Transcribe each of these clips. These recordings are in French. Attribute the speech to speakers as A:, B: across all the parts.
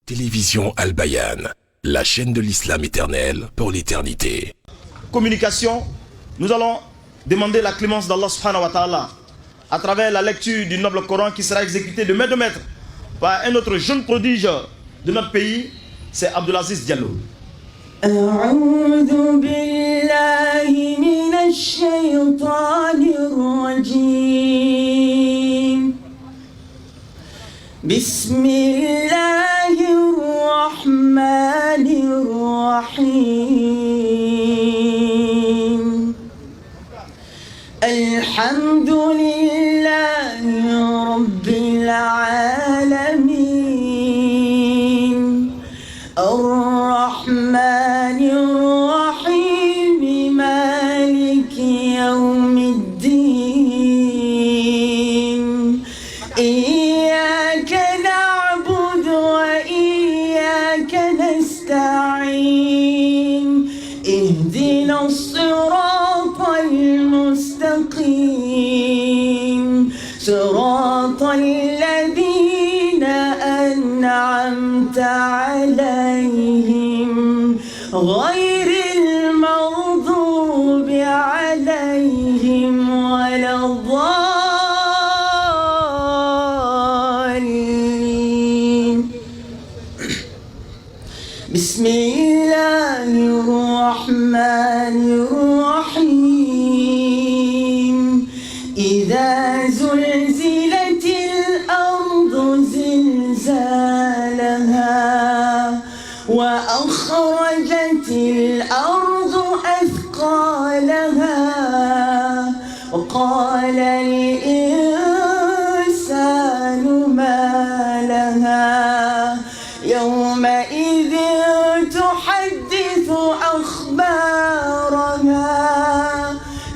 A: Télévision Al-Bayan, la chaîne de l'islam éternel pour l'éternité.
B: Communication, nous allons demander la clémence d'Allah subhanahu wa ta'ala à travers la lecture du noble Coran qui sera exécuté de main de maître par un autre jeune prodige de notre pays, c'est Abdulaziz Diallo.
C: أعوذ بالله من الشيطان الرجيم بسم الله الرحمن الرحيم الحمد لله رب العالمين الرحمن الرحيم مالك يوم الدين إياك نعبد وإياك نستعين اهدنا الصراط المستقيم صراط الذين أنعمت عليهم غير المغضوب عليهم ولا الضالين بسم الله الرحمن الرحيم إذا زلزلت الأرض زلزالها وأخرجت الأرض أثقالها وقال الإنسان ما لها يومئذ تحدث أخبارها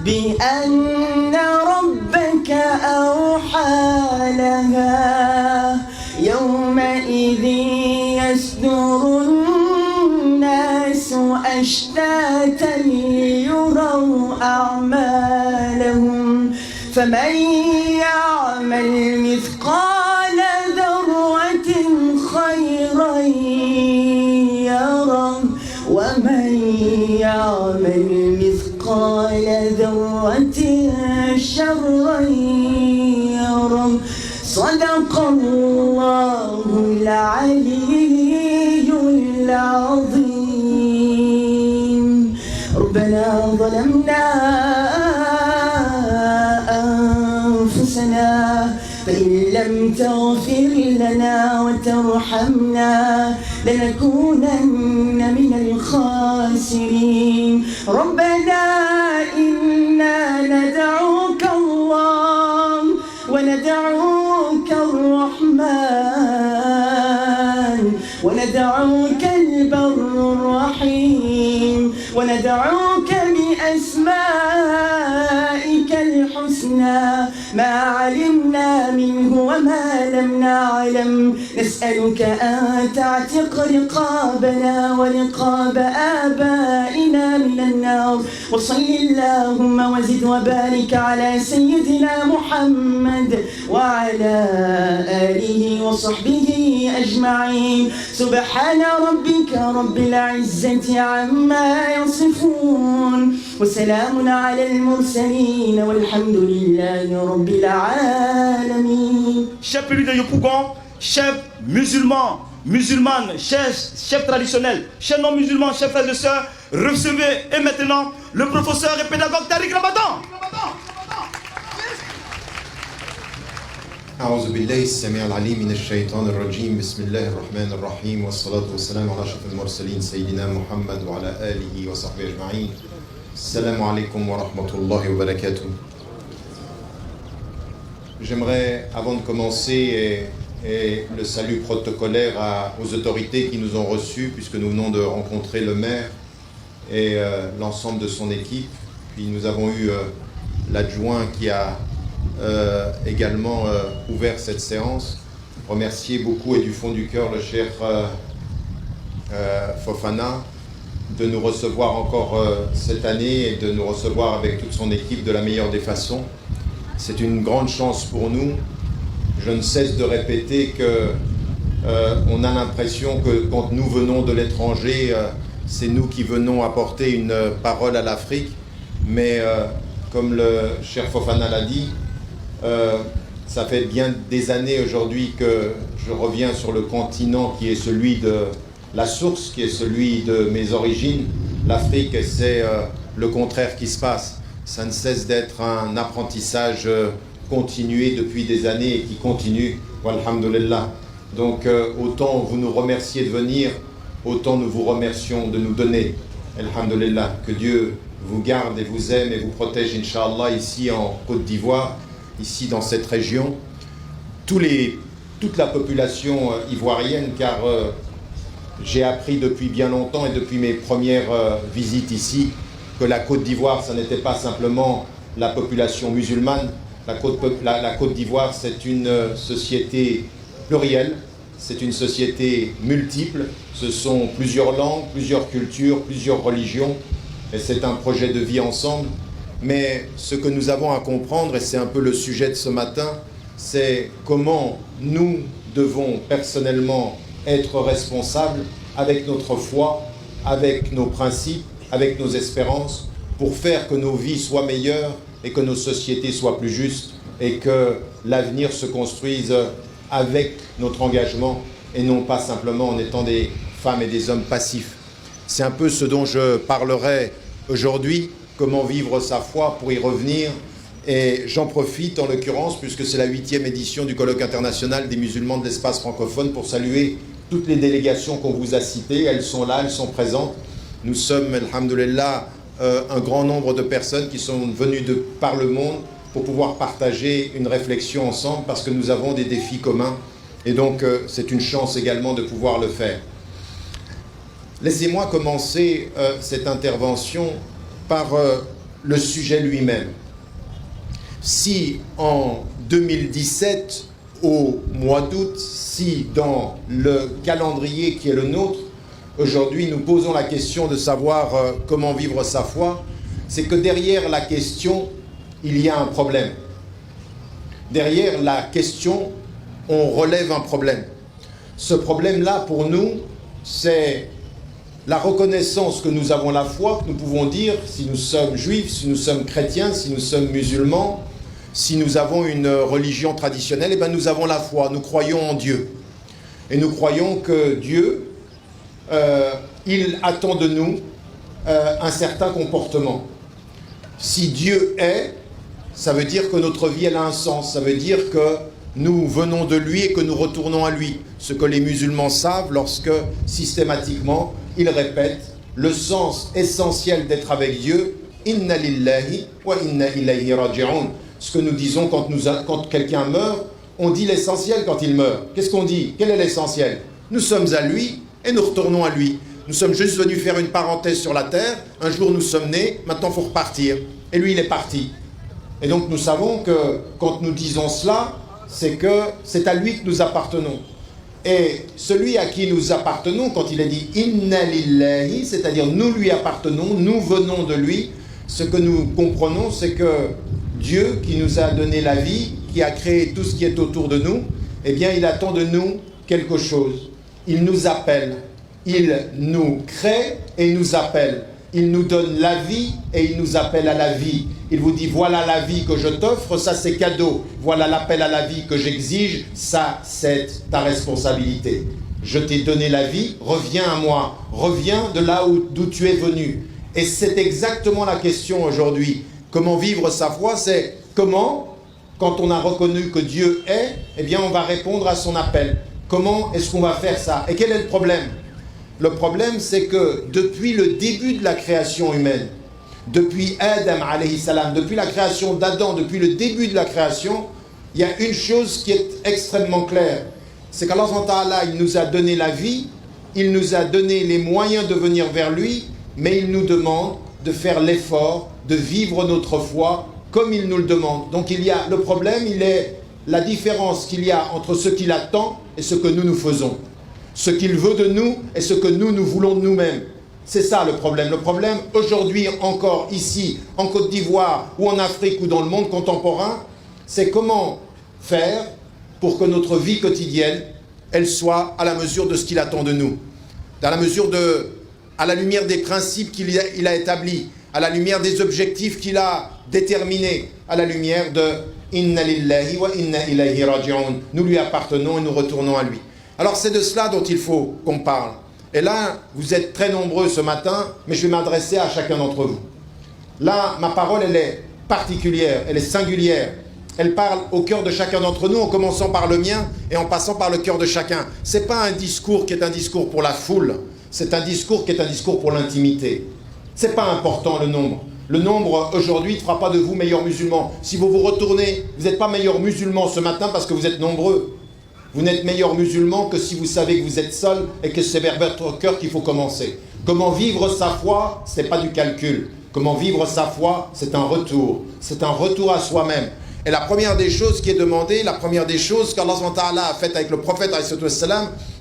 C: بأن ربك أوحى لها يومئذ يصدر الناس أشتاتا ليروا أعمالهم فمن يعمل مثقال ذرة خيرا يره ومن يعمل مثقال ذرة شرا يره صدق الله العلي العظيم ربنا ظلمنا أنفسنا فإن لم تغفر لنا وترحمنا لنكونن من الخاسرين ربنا إنا ندعوك الله وندعوك الرحمن وندعوك البر الرحيم وندعوك بأسمائك الحسنى ما علمنا منه وما لم نعلم نسألك أن تعتق رقابنا ورقاب آبائنا من النار وصل اللهم وزد وبارك على سيدنا محمد وعلى آله وصحبه أجمعين سبحان ربك رب العزة عما يصفون وسلام على المرسلين والحمد لله رب العالمين.
B: Chers publics de Yopougon, chers musulmans, musulmanes, chefs traditionnels, chers non-musulmans, chers frères et sœurs, recevez et maintenant le professeur et pédagogue Tariq Ramadan.
D: أعوذ بالله السميع العليم من الشيطان الرجيم بسم الله الرحمن الرحيم والصلاة والسلام على أشرف المرسلين سيدنا محمد وعلى آله وصحبه أجمعين السلام عليكم ورحمة الله وبركاته. J'aimerais, avant de commencer, et le salut protocolaire aux autorités qui nous ont reçus, puisque nous venons de rencontrer le maire et l'ensemble de son équipe. Puis nous avons eu l'adjoint qui a également ouvert cette séance. Remercier beaucoup et du fond du cœur le cher Fofana de nous recevoir encore cette année et de nous recevoir avec toute son équipe de la meilleure des façons. C'est une grande chance pour nous. Je ne cesse de répéter que On a l'impression que quand nous venons de l'étranger, c'est nous qui venons apporter une parole à l'Afrique. Mais comme le cher Fofana l'a dit, ça fait bien des années aujourd'hui que je reviens sur le continent qui est celui de la source, qui est celui de mes origines, l'Afrique, et c'est le contraire qui se passe. Ça ne cesse d'être un apprentissage continué depuis des années et qui continue, walhamdulillah. Donc autant vous nous remerciez de venir, autant nous vous remercions de nous donner, alhamdulillah. Que Dieu vous garde et vous aime et vous protège, Inch'Allah, ici en Côte d'Ivoire, ici dans cette région, toute la population ivoirienne, car j'ai appris depuis bien longtemps et depuis mes premières visites ici que la Côte d'Ivoire, ça n'était pas simplement la population musulmane. La Côte d'Ivoire, c'est une société plurielle, c'est une société multiple, ce sont plusieurs langues, plusieurs cultures, plusieurs religions, et c'est un projet de vie ensemble. Mais ce que nous avons à comprendre, et c'est un peu le sujet de ce matin, c'est comment nous devons personnellement être responsables avec notre foi, avec nos principes, avec nos espérances, pour faire que nos vies soient meilleures et que nos sociétés soient plus justes et que l'avenir se construise avec notre engagement et non pas simplement en étant des femmes et des hommes passifs. C'est un peu ce dont je parlerai aujourd'hui, comment vivre sa foi, pour y revenir. Et j'en profite en l'occurrence, puisque c'est la 8e édition du colloque international des musulmans de l'espace francophone, pour saluer toutes les délégations qu'on vous a citées. Elles sont là, elles sont présentes. Nous sommes, alhamdoulilah, un grand nombre de personnes qui sont venues de par le monde pour pouvoir partager une réflexion ensemble, parce que nous avons des défis communs. Et donc, c'est une chance également de pouvoir le faire. Laissez-moi commencer cette intervention par le sujet lui-même. Si en 2017, au mois d'août, si dans le calendrier qui est le nôtre, aujourd'hui nous posons la question de savoir comment vivre sa foi, c'est que derrière la question, il y a un problème. Derrière la question, on relève un problème. Ce problème-là, pour nous, c'est la reconnaissance que nous avons la foi, que nous pouvons dire, si nous sommes juifs, si nous sommes chrétiens, si nous sommes musulmans, si nous avons une religion traditionnelle, eh bien nous avons la foi, nous croyons en Dieu. Et nous croyons que Dieu, il attend de nous un certain comportement. Si Dieu est, ça veut dire que notre vie, elle a un sens. Ça veut dire que nous venons de lui et que nous retournons à lui. Ce que les musulmans savent lorsque, systématiquement, ils répètent le sens essentiel d'être avec Dieu. Inna lillahi wa inna ilayhi raji'un. Ce que nous disons quand quelqu'un meurt, on dit l'essentiel quand il meurt. Qu'est-ce qu'on dit? Quel est l'essentiel? Nous sommes à lui et nous retournons à lui. Nous sommes juste venus faire une parenthèse sur la terre. Un jour nous sommes nés, maintenant il faut repartir. Et lui il est parti. Et donc nous savons que quand nous disons cela, c'est que c'est à lui que nous appartenons. Et celui à qui nous appartenons, quand il est dit Inna lillahi, c'est-à-dire nous lui appartenons, nous venons de lui, ce que nous comprenons, c'est que Dieu qui nous a donné la vie, qui a créé tout ce qui est autour de nous, eh bien il attend de nous quelque chose. Il nous appelle, il nous crée et il nous appelle. Il nous donne la vie et il nous appelle à la vie. Il vous dit, voilà la vie que je t'offre, ça c'est cadeau. Voilà l'appel à la vie que j'exige, ça c'est ta responsabilité. Je t'ai donné la vie, reviens à moi. Reviens de là d'où tu es venu. Et c'est exactement la question aujourd'hui. Comment vivre sa foi, c'est comment, quand on a reconnu que Dieu est, eh bien on va répondre à son appel. Comment est-ce qu'on va faire ça? Et quel est le problème? Le problème, c'est que depuis le début de la création humaine, depuis Adam alayhi salam, depuis la création d'Adam, depuis le début de la création, il y a une chose qui est extrêmement claire. C'est qu'Allah il nous a donné la vie, il nous a donné les moyens de venir vers lui, mais il nous demande de faire l'effort, de vivre notre foi comme il nous le demande. Donc il y a le problème, il est la différence qu'il y a entre ce qu'il attend et ce que nous faisons. Ce qu'il veut de nous et ce que nous voulons de nous-mêmes. C'est ça le problème. Le problème aujourd'hui encore ici, en Côte d'Ivoire ou en Afrique ou dans le monde contemporain, c'est comment faire pour que notre vie quotidienne elle soit à la mesure de ce qu'il attend de nous, à la lumière des principes qu'il a établis, à la lumière des objectifs qu'il a déterminés, à la lumière de « Inna lillahi wa inna ilayhi raji'un » nous lui appartenons et nous retournons à lui. Alors c'est de cela dont il faut qu'on parle. Et là, vous êtes très nombreux ce matin, mais je vais m'adresser à chacun d'entre vous. Là, ma parole, elle est particulière, elle est singulière. Elle parle au cœur de chacun d'entre nous, en commençant par le mien et en passant par le cœur de chacun. Ce n'est pas un discours qui est un discours pour la foule, c'est un discours qui est un discours pour l'intimité. Ce n'est pas important le nombre. Le nombre aujourd'hui ne fera pas de vous meilleurs musulmans. Si vous vous retournez, vous n'êtes pas meilleurs musulmans ce matin parce que vous êtes nombreux. Vous n'êtes meilleurs musulmans que si vous savez que vous êtes seul et que c'est vers votre cœur qu'il faut commencer. Comment vivre sa foi, ce n'est pas du calcul. Comment vivre sa foi, c'est un retour. C'est un retour à soi-même. Et la première des choses qui est demandée, la première des choses qu'Allah a faites avec le prophète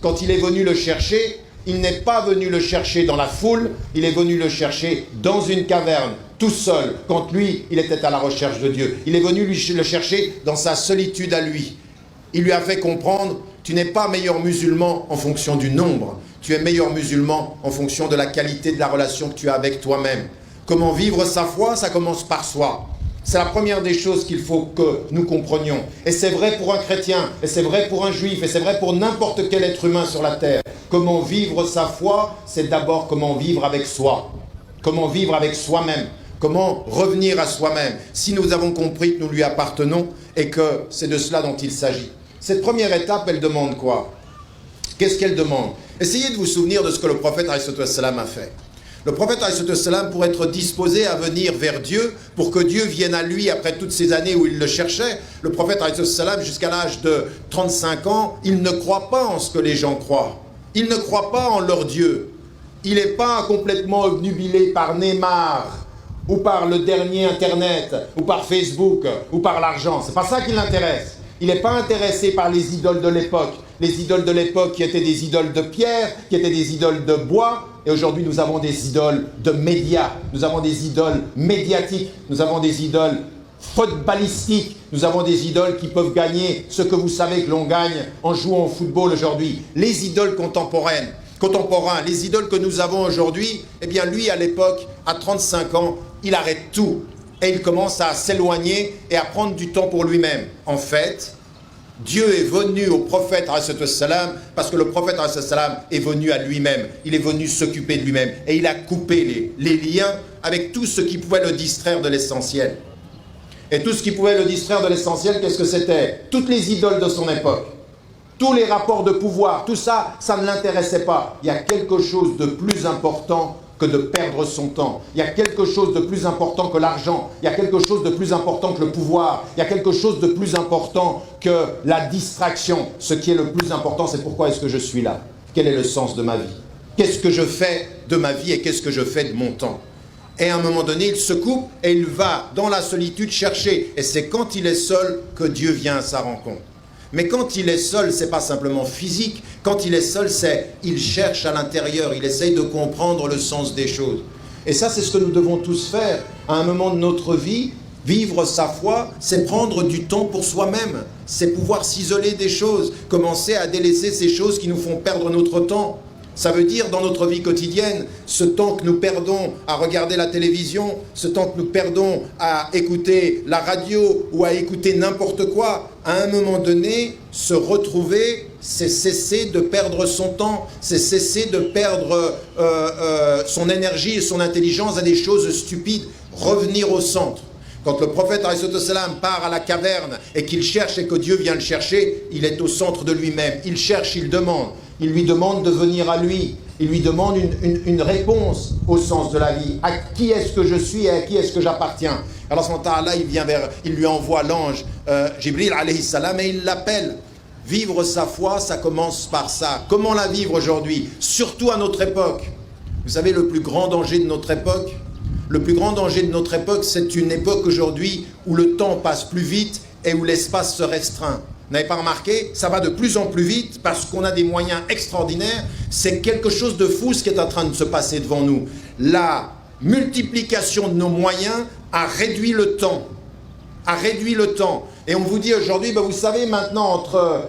D: quand il est venu le chercher, il n'est pas venu le chercher dans la foule, il est venu le chercher dans une caverne, tout seul, quand lui, il était à la recherche de Dieu. Il est venu le chercher dans sa solitude à lui. Il lui a fait comprendre, tu n'es pas meilleur musulman en fonction du nombre, tu es meilleur musulman en fonction de la qualité de la relation que tu as avec toi-même. Comment vivre sa foi, ça commence par soi. C'est la première des choses qu'il faut que nous comprenions. Et c'est vrai pour un chrétien, et c'est vrai pour un juif, et c'est vrai pour n'importe quel être humain sur la terre. Comment vivre sa foi, c'est d'abord comment vivre avec soi. Comment vivre avec soi-même. Comment revenir à soi-même. Si nous avons compris que nous lui appartenons et que c'est de cela dont il s'agit. Cette première étape, elle demande quoi? Qu'est-ce qu'elle demande? Essayez de vous souvenir de ce que le prophète a fait. Le prophète, pour être disposé à venir vers Dieu, pour que Dieu vienne à lui après toutes ces années où il le cherchait, le prophète, jusqu'à l'âge de 35 ans, il ne croit pas en ce que les gens croient. Il ne croit pas en leur Dieu. Il n'est pas complètement obnubilé par Neymar, ou par le dernier Internet, ou par Facebook, ou par l'argent. C'est pas ça qui l'intéresse. Il n'est pas intéressé par les idoles de l'époque. Les idoles de l'époque qui étaient des idoles de pierre, qui étaient des idoles de bois. Et aujourd'hui, nous avons des idoles de médias. Nous avons des idoles médiatiques. Nous avons des idoles footballistiques. Nous avons des idoles qui peuvent gagner ce que vous savez que l'on gagne en jouant au football aujourd'hui. Les idoles contemporains, les idoles que nous avons aujourd'hui, eh bien lui, à l'époque, à 35 ans, il arrête tout. Et il commence à s'éloigner et à prendre du temps pour lui-même. En fait, Dieu est venu au prophète parce que le prophète est venu à lui-même. Il est venu s'occuper de lui-même. Et il a coupé les liens avec tout ce qui pouvait le distraire de l'essentiel. Et tout ce qui pouvait le distraire de l'essentiel, qu'est-ce que c'était? Toutes les idoles de son époque. Tous les rapports de pouvoir, tout ça, ça ne l'intéressait pas. Il y a quelque chose de plus important que de perdre son temps. Il y a quelque chose de plus important que l'argent. Il y a quelque chose de plus important que le pouvoir. Il y a quelque chose de plus important que la distraction. Ce qui est le plus important, c'est pourquoi est-ce que je suis là? Quel est le sens de ma vie? Qu'est-ce que je fais de ma vie et qu'est-ce que je fais de mon temps? Et à un moment donné, il se coupe et il va dans la solitude chercher. Et c'est quand il est seul que Dieu vient à sa rencontre. Mais quand il est seul, c'est pas simplement physique. Quand il est seul, il cherche à l'intérieur, il essaye de comprendre le sens des choses. Et ça, c'est ce que nous devons tous faire à un moment de notre vie. Vivre sa foi, c'est prendre du temps pour soi-même. C'est pouvoir s'isoler des choses, commencer à délaisser ces choses qui nous font perdre notre temps. Ça veut dire, dans notre vie quotidienne, ce temps que nous perdons à regarder la télévision, ce temps que nous perdons à écouter la radio ou à écouter n'importe quoi, à un moment donné, se retrouver, c'est cesser de perdre son temps, c'est cesser de perdre son énergie et son intelligence à des choses stupides, revenir au centre. Quand le prophète part à la caverne et qu'il cherche et que Dieu vient le chercher, il est au centre de lui-même. Il cherche, il demande. Il lui demande de venir à lui. Il lui demande une réponse au sens de la vie. À qui est-ce que je suis et à qui est-ce que j'appartiens? Alors, il lui envoie l'ange Jibril alayhi salam et il l'appelle. Vivre sa foi, ça commence par ça. Comment la vivre aujourd'hui? Surtout à notre époque. Vous savez, le plus grand danger de notre époque, c'est une époque aujourd'hui où le temps passe plus vite et où l'espace se restreint. Vous n'avez pas remarqué? Ça va de plus en plus vite parce qu'on a des moyens extraordinaires. C'est quelque chose de fou ce qui est en train de se passer devant nous. La multiplication de nos moyens a réduit le temps, a réduit le temps. Et on vous dit aujourd'hui, ben vous savez maintenant entre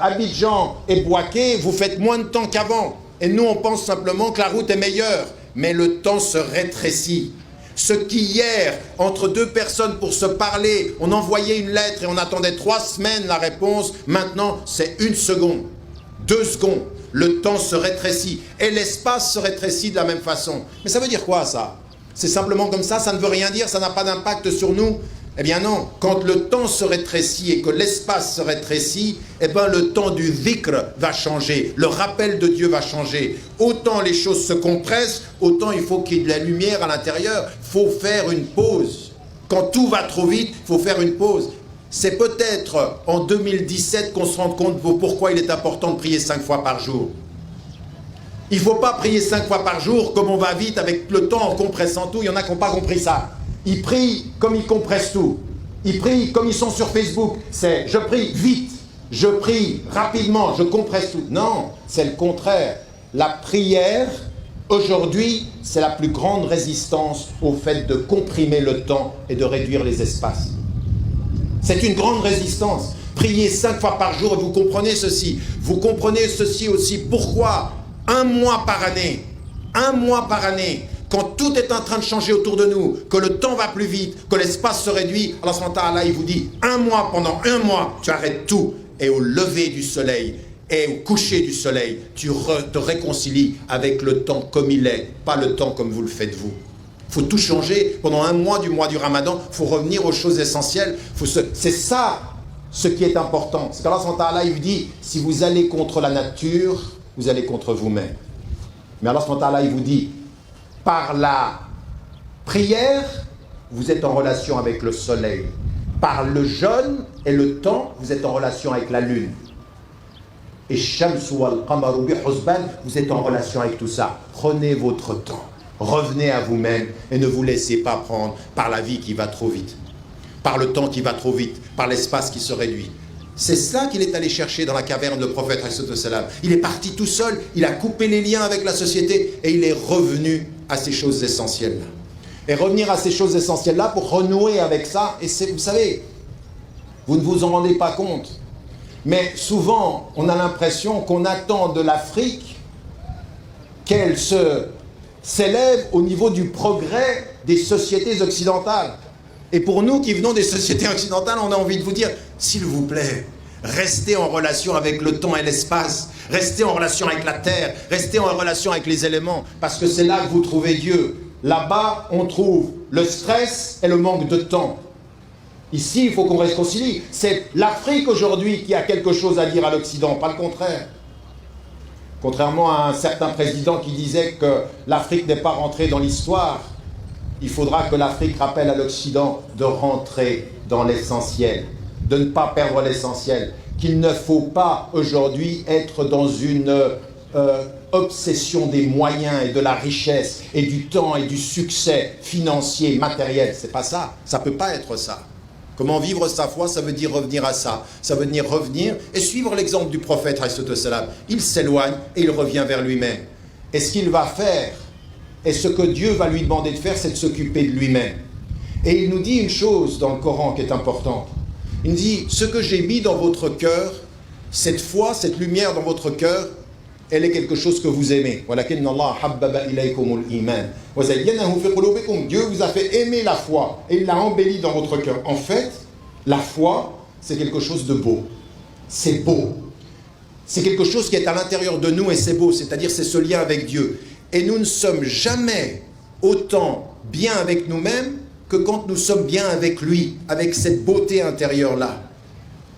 D: Abidjan et Bouaké, vous faites moins de temps qu'avant. Et nous on pense simplement que la route est meilleure. Mais le temps se rétrécit. Ce qui hier, entre deux personnes pour se parler, on envoyait une lettre et on attendait 3 semaines la réponse, maintenant c'est 1 seconde, 2 secondes. Le temps se rétrécit et l'espace se rétrécit de la même façon. Mais ça veut dire quoi ça? C'est simplement comme ça ne veut rien dire, ça n'a pas d'impact sur nous? Eh bien non, quand le temps se rétrécit et que l'espace se rétrécit, eh bien le temps du dhikr va changer, le rappel de Dieu va changer. Autant les choses se compressent, autant il faut qu'il y ait de la lumière à l'intérieur. Il faut faire une pause. Quand tout va trop vite, il faut faire une pause. C'est peut-être en 2017 qu'on se rend compte pourquoi il est important de prier 5 fois par jour. Il ne faut pas prier 5 fois par jour comme on va vite avec le temps en compressant tout. Il y en a qui n'ont pas compris ça. Ils prient comme ils compressent tout. Ils prient comme ils sont sur Facebook. C'est je prie vite, je prie rapidement, je compresse tout. Non, c'est le contraire. La prière, aujourd'hui, c'est la plus grande résistance au fait de comprimer le temps et de réduire les espaces. C'est une grande résistance. Priez 5 fois par jour et vous comprenez ceci. Vous comprenez ceci aussi. Pourquoi 1 mois par année, 1 mois par année, quand tout est en train de changer autour de nous, que le temps va plus vite, que l'espace se réduit, Allah subhanahu wa ta'ala, il vous dit 1 mois, pendant 1 mois, tu arrêtes tout. Et au lever du soleil et au coucher du soleil, tu te réconcilies avec le temps comme il est, pas le temps comme vous le faites vous. Il faut tout changer. Pendant 1 mois du Ramadan, il faut revenir aux choses essentielles. C'est ça ce qui est important. C'est qu'Allah subhanahu wa ta'ala, il vous dit, si vous allez contre la nature, vous allez contre vous-même. Mais Allah subhanahu wa ta'ala, il vous dit, par la prière, vous êtes en relation avec le soleil. Par le jeûne et le temps, vous êtes en relation avec la lune. Et Shamsu wal qamaru bi husban, vous êtes en relation avec tout ça. Prenez votre temps. Revenez à vous-même et ne vous laissez pas prendre par la vie qui va trop vite, par le temps qui va trop vite, par l'espace qui se réduit. C'est ça qu'il est allé chercher dans la caverne de prophète. Il est parti tout seul, il a coupé les liens avec la société et il est revenu à ces choses essentielles-là. Et revenir à ces choses essentielles-là pour renouer avec ça, et c'est, vous savez, vous ne vous en rendez pas compte, mais souvent on a l'impression qu'on attend de l'Afrique qu'elle s'élève au niveau du progrès des sociétés occidentales. Et pour nous qui venons des sociétés occidentales, on a envie de vous dire, s'il vous plaît, restez en relation avec le temps et l'espace, restez en relation avec la terre, restez en relation avec les éléments, parce que c'est là que vous trouvez Dieu. Là-bas, on trouve le stress et le manque de temps. Ici, il faut qu'on réconcilie. C'est l'Afrique aujourd'hui qui a quelque chose à dire à l'Occident, pas le contraire. Contrairement à un certain président qui disait que l'Afrique n'est pas rentrée dans l'histoire, il faudra que l'Afrique rappelle à l'Occident de rentrer dans l'essentiel, de ne pas perdre l'essentiel, qu'il ne faut pas aujourd'hui être dans une obsession des moyens et de la richesse et du temps et du succès financier, matériel. C'est pas ça, ça peut pas être ça. Comment vivre sa foi, ça veut dire revenir à ça. Ça veut dire revenir et suivre l'exemple du prophète. Il s'éloigne et il revient vers lui-même. Et ce qu'il va faire, et ce que Dieu va lui demander de faire, c'est de s'occuper de lui-même. Et il nous dit une chose dans le Coran qui est importante. Il nous dit, ce que j'ai mis dans votre cœur, cette foi, cette lumière dans votre cœur, elle est quelque chose que vous aimez. Dieu vous a fait aimer la foi et il l'a embellie dans votre cœur. En fait, la foi, c'est quelque chose de beau. C'est beau. C'est quelque chose qui est à l'intérieur de nous et c'est beau. C'est-à-dire c'est ce lien avec Dieu. Et nous ne sommes jamais autant bien avec nous-mêmes que quand nous sommes bien avec lui, avec cette beauté intérieure-là.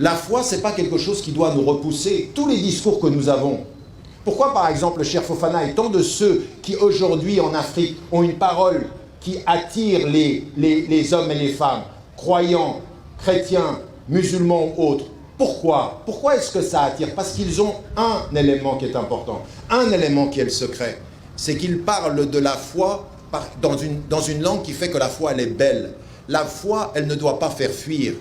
D: La foi, ce n'est pas quelque chose qui doit nous repousser. Tous les discours que nous avons. Pourquoi, par exemple, le Cheikh Fofana et tant de ceux qui, aujourd'hui, en Afrique, ont une parole qui attire les hommes et les femmes, croyants, chrétiens, musulmans ou autres. Pourquoi? Pourquoi est-ce que ça attire? Parce qu'ils ont un élément qui est important, un élément qui est le secret. C'est qu'ils parlent de la foi dans une langue qui fait que la foi, elle est belle. La foi, elle ne doit pas faire fuir.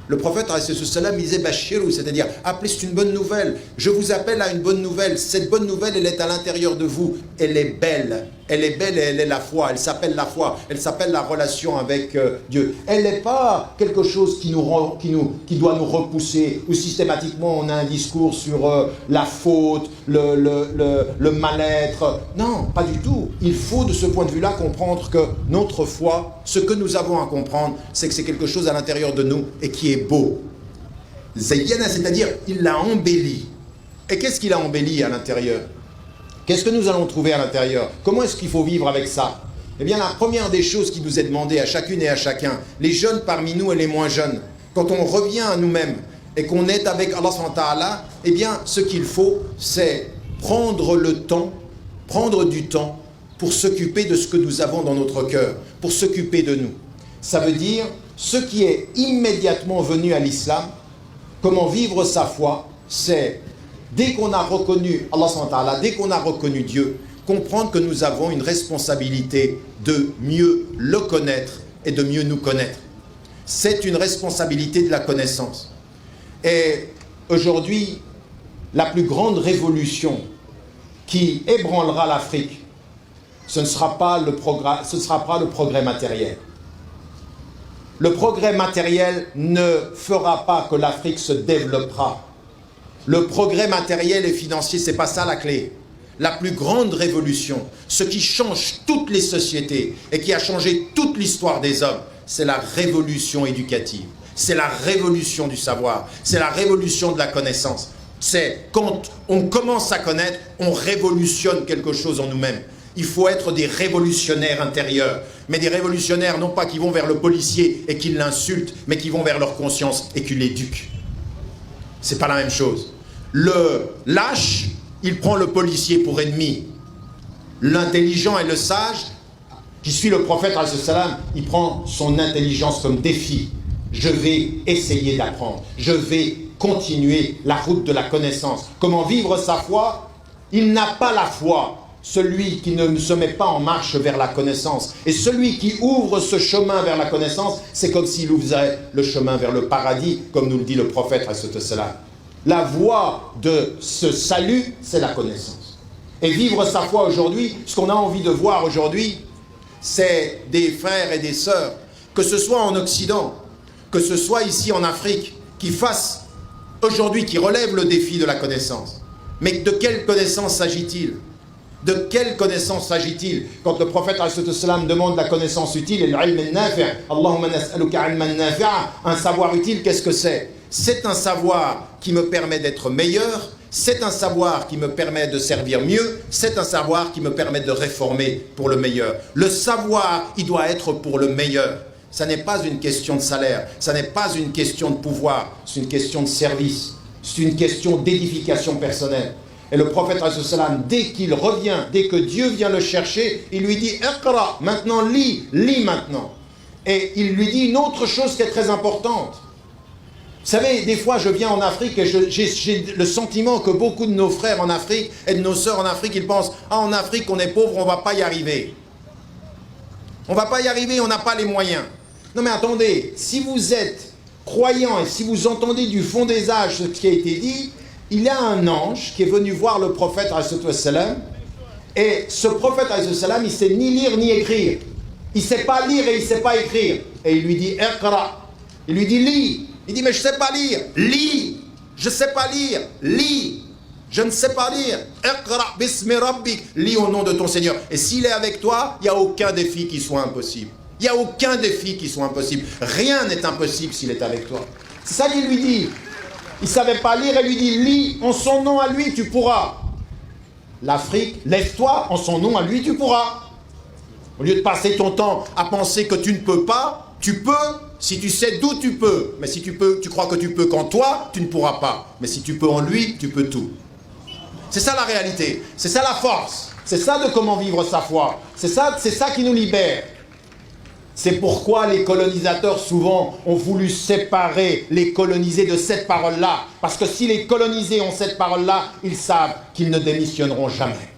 D: Le prophète, il disait Bashirou, c'est-à-dire, appelez, c'est une bonne nouvelle. Je vous appelle à une bonne nouvelle. Cette bonne nouvelle, elle est à l'intérieur de vous. Elle est belle. Elle est belle et elle est la foi, elle s'appelle la foi, elle s'appelle la relation avec Dieu. Elle n'est pas quelque chose qui doit nous repousser, ou systématiquement on a un discours sur la faute, le mal-être. Non, pas du tout. Il faut de ce point de vue-là comprendre que notre foi, ce que nous avons à comprendre, c'est que c'est quelque chose à l'intérieur de nous et qui est beau. Zayyana, c'est-à-dire il l'a embelli. Et qu'est-ce qu'il a embelli à l'intérieur ? Qu'est-ce que nous allons trouver à l'intérieur? Comment est-ce qu'il faut vivre avec ça? Eh bien, la première des choses qui nous est demandée à chacune et à chacun, les jeunes parmi nous et les moins jeunes, quand on revient à nous-mêmes et qu'on est avec Allah subhanahu wa ta'ala, eh bien, ce qu'il faut, c'est prendre du temps pour s'occuper de ce que nous avons dans notre cœur, pour s'occuper de nous. Ça veut dire, ce qui est immédiatement venu à l'islam, comment vivre sa foi, c'est dès qu'on a reconnu Allah subhanahu wa ta'ala, dès qu'on a reconnu Dieu, comprendre que nous avons une responsabilité de mieux le connaître et de mieux nous connaître. C'est une responsabilité de la connaissance. Et aujourd'hui, la plus grande révolution qui ébranlera l'Afrique, ce ne sera pas le progrès matériel. Le progrès matériel ne fera pas que l'Afrique se développera. Le progrès matériel et financier, c'est pas ça la clé. La plus grande révolution, ce qui change toutes les sociétés et qui a changé toute l'histoire des hommes, c'est la révolution éducative. C'est la révolution du savoir. C'est la révolution de la connaissance. C'est quand on commence à connaître, on révolutionne quelque chose en nous-mêmes. Il faut être des révolutionnaires intérieurs. Mais des révolutionnaires, non pas qui vont vers le policier et qui l'insultent, mais qui vont vers leur conscience et qui l'éduquent. C'est pas la même chose. Le lâche, il prend le policier pour ennemi. L'intelligent et le sage, qui suit le prophète, il prend son intelligence comme défi. Je vais essayer d'apprendre. Je vais continuer la route de la connaissance. Comment vivre sa foi? Il n'a pas la foi, celui qui ne se met pas en marche vers la connaissance. Et celui qui ouvre ce chemin vers la connaissance, c'est comme s'il ouvrait le chemin vers le paradis, comme nous le dit le prophète. La voie de ce salut, c'est la connaissance. Et vivre sa foi aujourd'hui, ce qu'on a envie de voir aujourd'hui, c'est des frères et des sœurs, que ce soit en Occident, que ce soit ici en Afrique, qui fassent aujourd'hui, qui relèvent le défi de la connaissance. Mais de quelle connaissance s'agit-il? De quelle connaissance s'agit-il? Quand le prophète demande la connaissance utile, un savoir utile, qu'est-ce que c'est? C'est un savoir qui me permet d'être meilleur, c'est un savoir qui me permet de servir mieux, c'est un savoir qui me permet de réformer pour le meilleur. Le savoir, il doit être pour le meilleur. Ça n'est pas une question de salaire, ça n'est pas une question de pouvoir, c'est une question de service, c'est une question d'édification personnelle. Et le prophète, dès qu'il revient, dès que Dieu vient le chercher, il lui dit « Iqra », maintenant lis maintenant. Et il lui dit une autre chose qui est très importante. Vous savez, des fois je viens en Afrique et j'ai le sentiment que beaucoup de nos frères en Afrique et de nos sœurs en Afrique, ils pensent « Ah, en Afrique, on est pauvre, on ne va pas y arriver. On ne va pas y arriver, on n'a pas les moyens. » Non mais attendez, si vous êtes croyant et si vous entendez du fond des âges ce qui a été dit, il y a un ange qui est venu voir le prophète et ce prophète il ne sait ni lire ni écrire. Il ne sait pas lire et il ne sait pas écrire. Et il lui dit « Iqra ». Il lui dit « Lis ». Il dit « Mais je ne sais pas lire ». « Lis ». « Je ne sais pas lire ». « Lis ». « Je ne sais pas lire ». « Iqra bismi rabbik ». « Lis au nom de ton Seigneur ». Et s'il est avec toi, il n'y a aucun défi qui soit impossible. Il n'y a aucun défi qui soit impossible. Rien n'est impossible s'il est avec toi. C'est ça qu'il lui dit. Il ne savait pas lire et lui dit « Lis, en son nom à lui, tu pourras ». L'Afrique, lève-toi, en son nom à lui, tu pourras. Au lieu de passer ton temps à penser que tu ne peux pas, tu peux, si tu sais d'où tu peux. Mais si tu crois que tu peux qu'en toi, tu ne pourras pas. Mais si tu peux en lui, tu peux tout. C'est ça la réalité, c'est ça la force, c'est ça de comment vivre sa foi. C'est ça qui nous libère. C'est pourquoi les colonisateurs souvent ont voulu séparer les colonisés de cette parole-là. Parce que si les colonisés ont cette parole-là, ils savent qu'ils ne démissionneront jamais.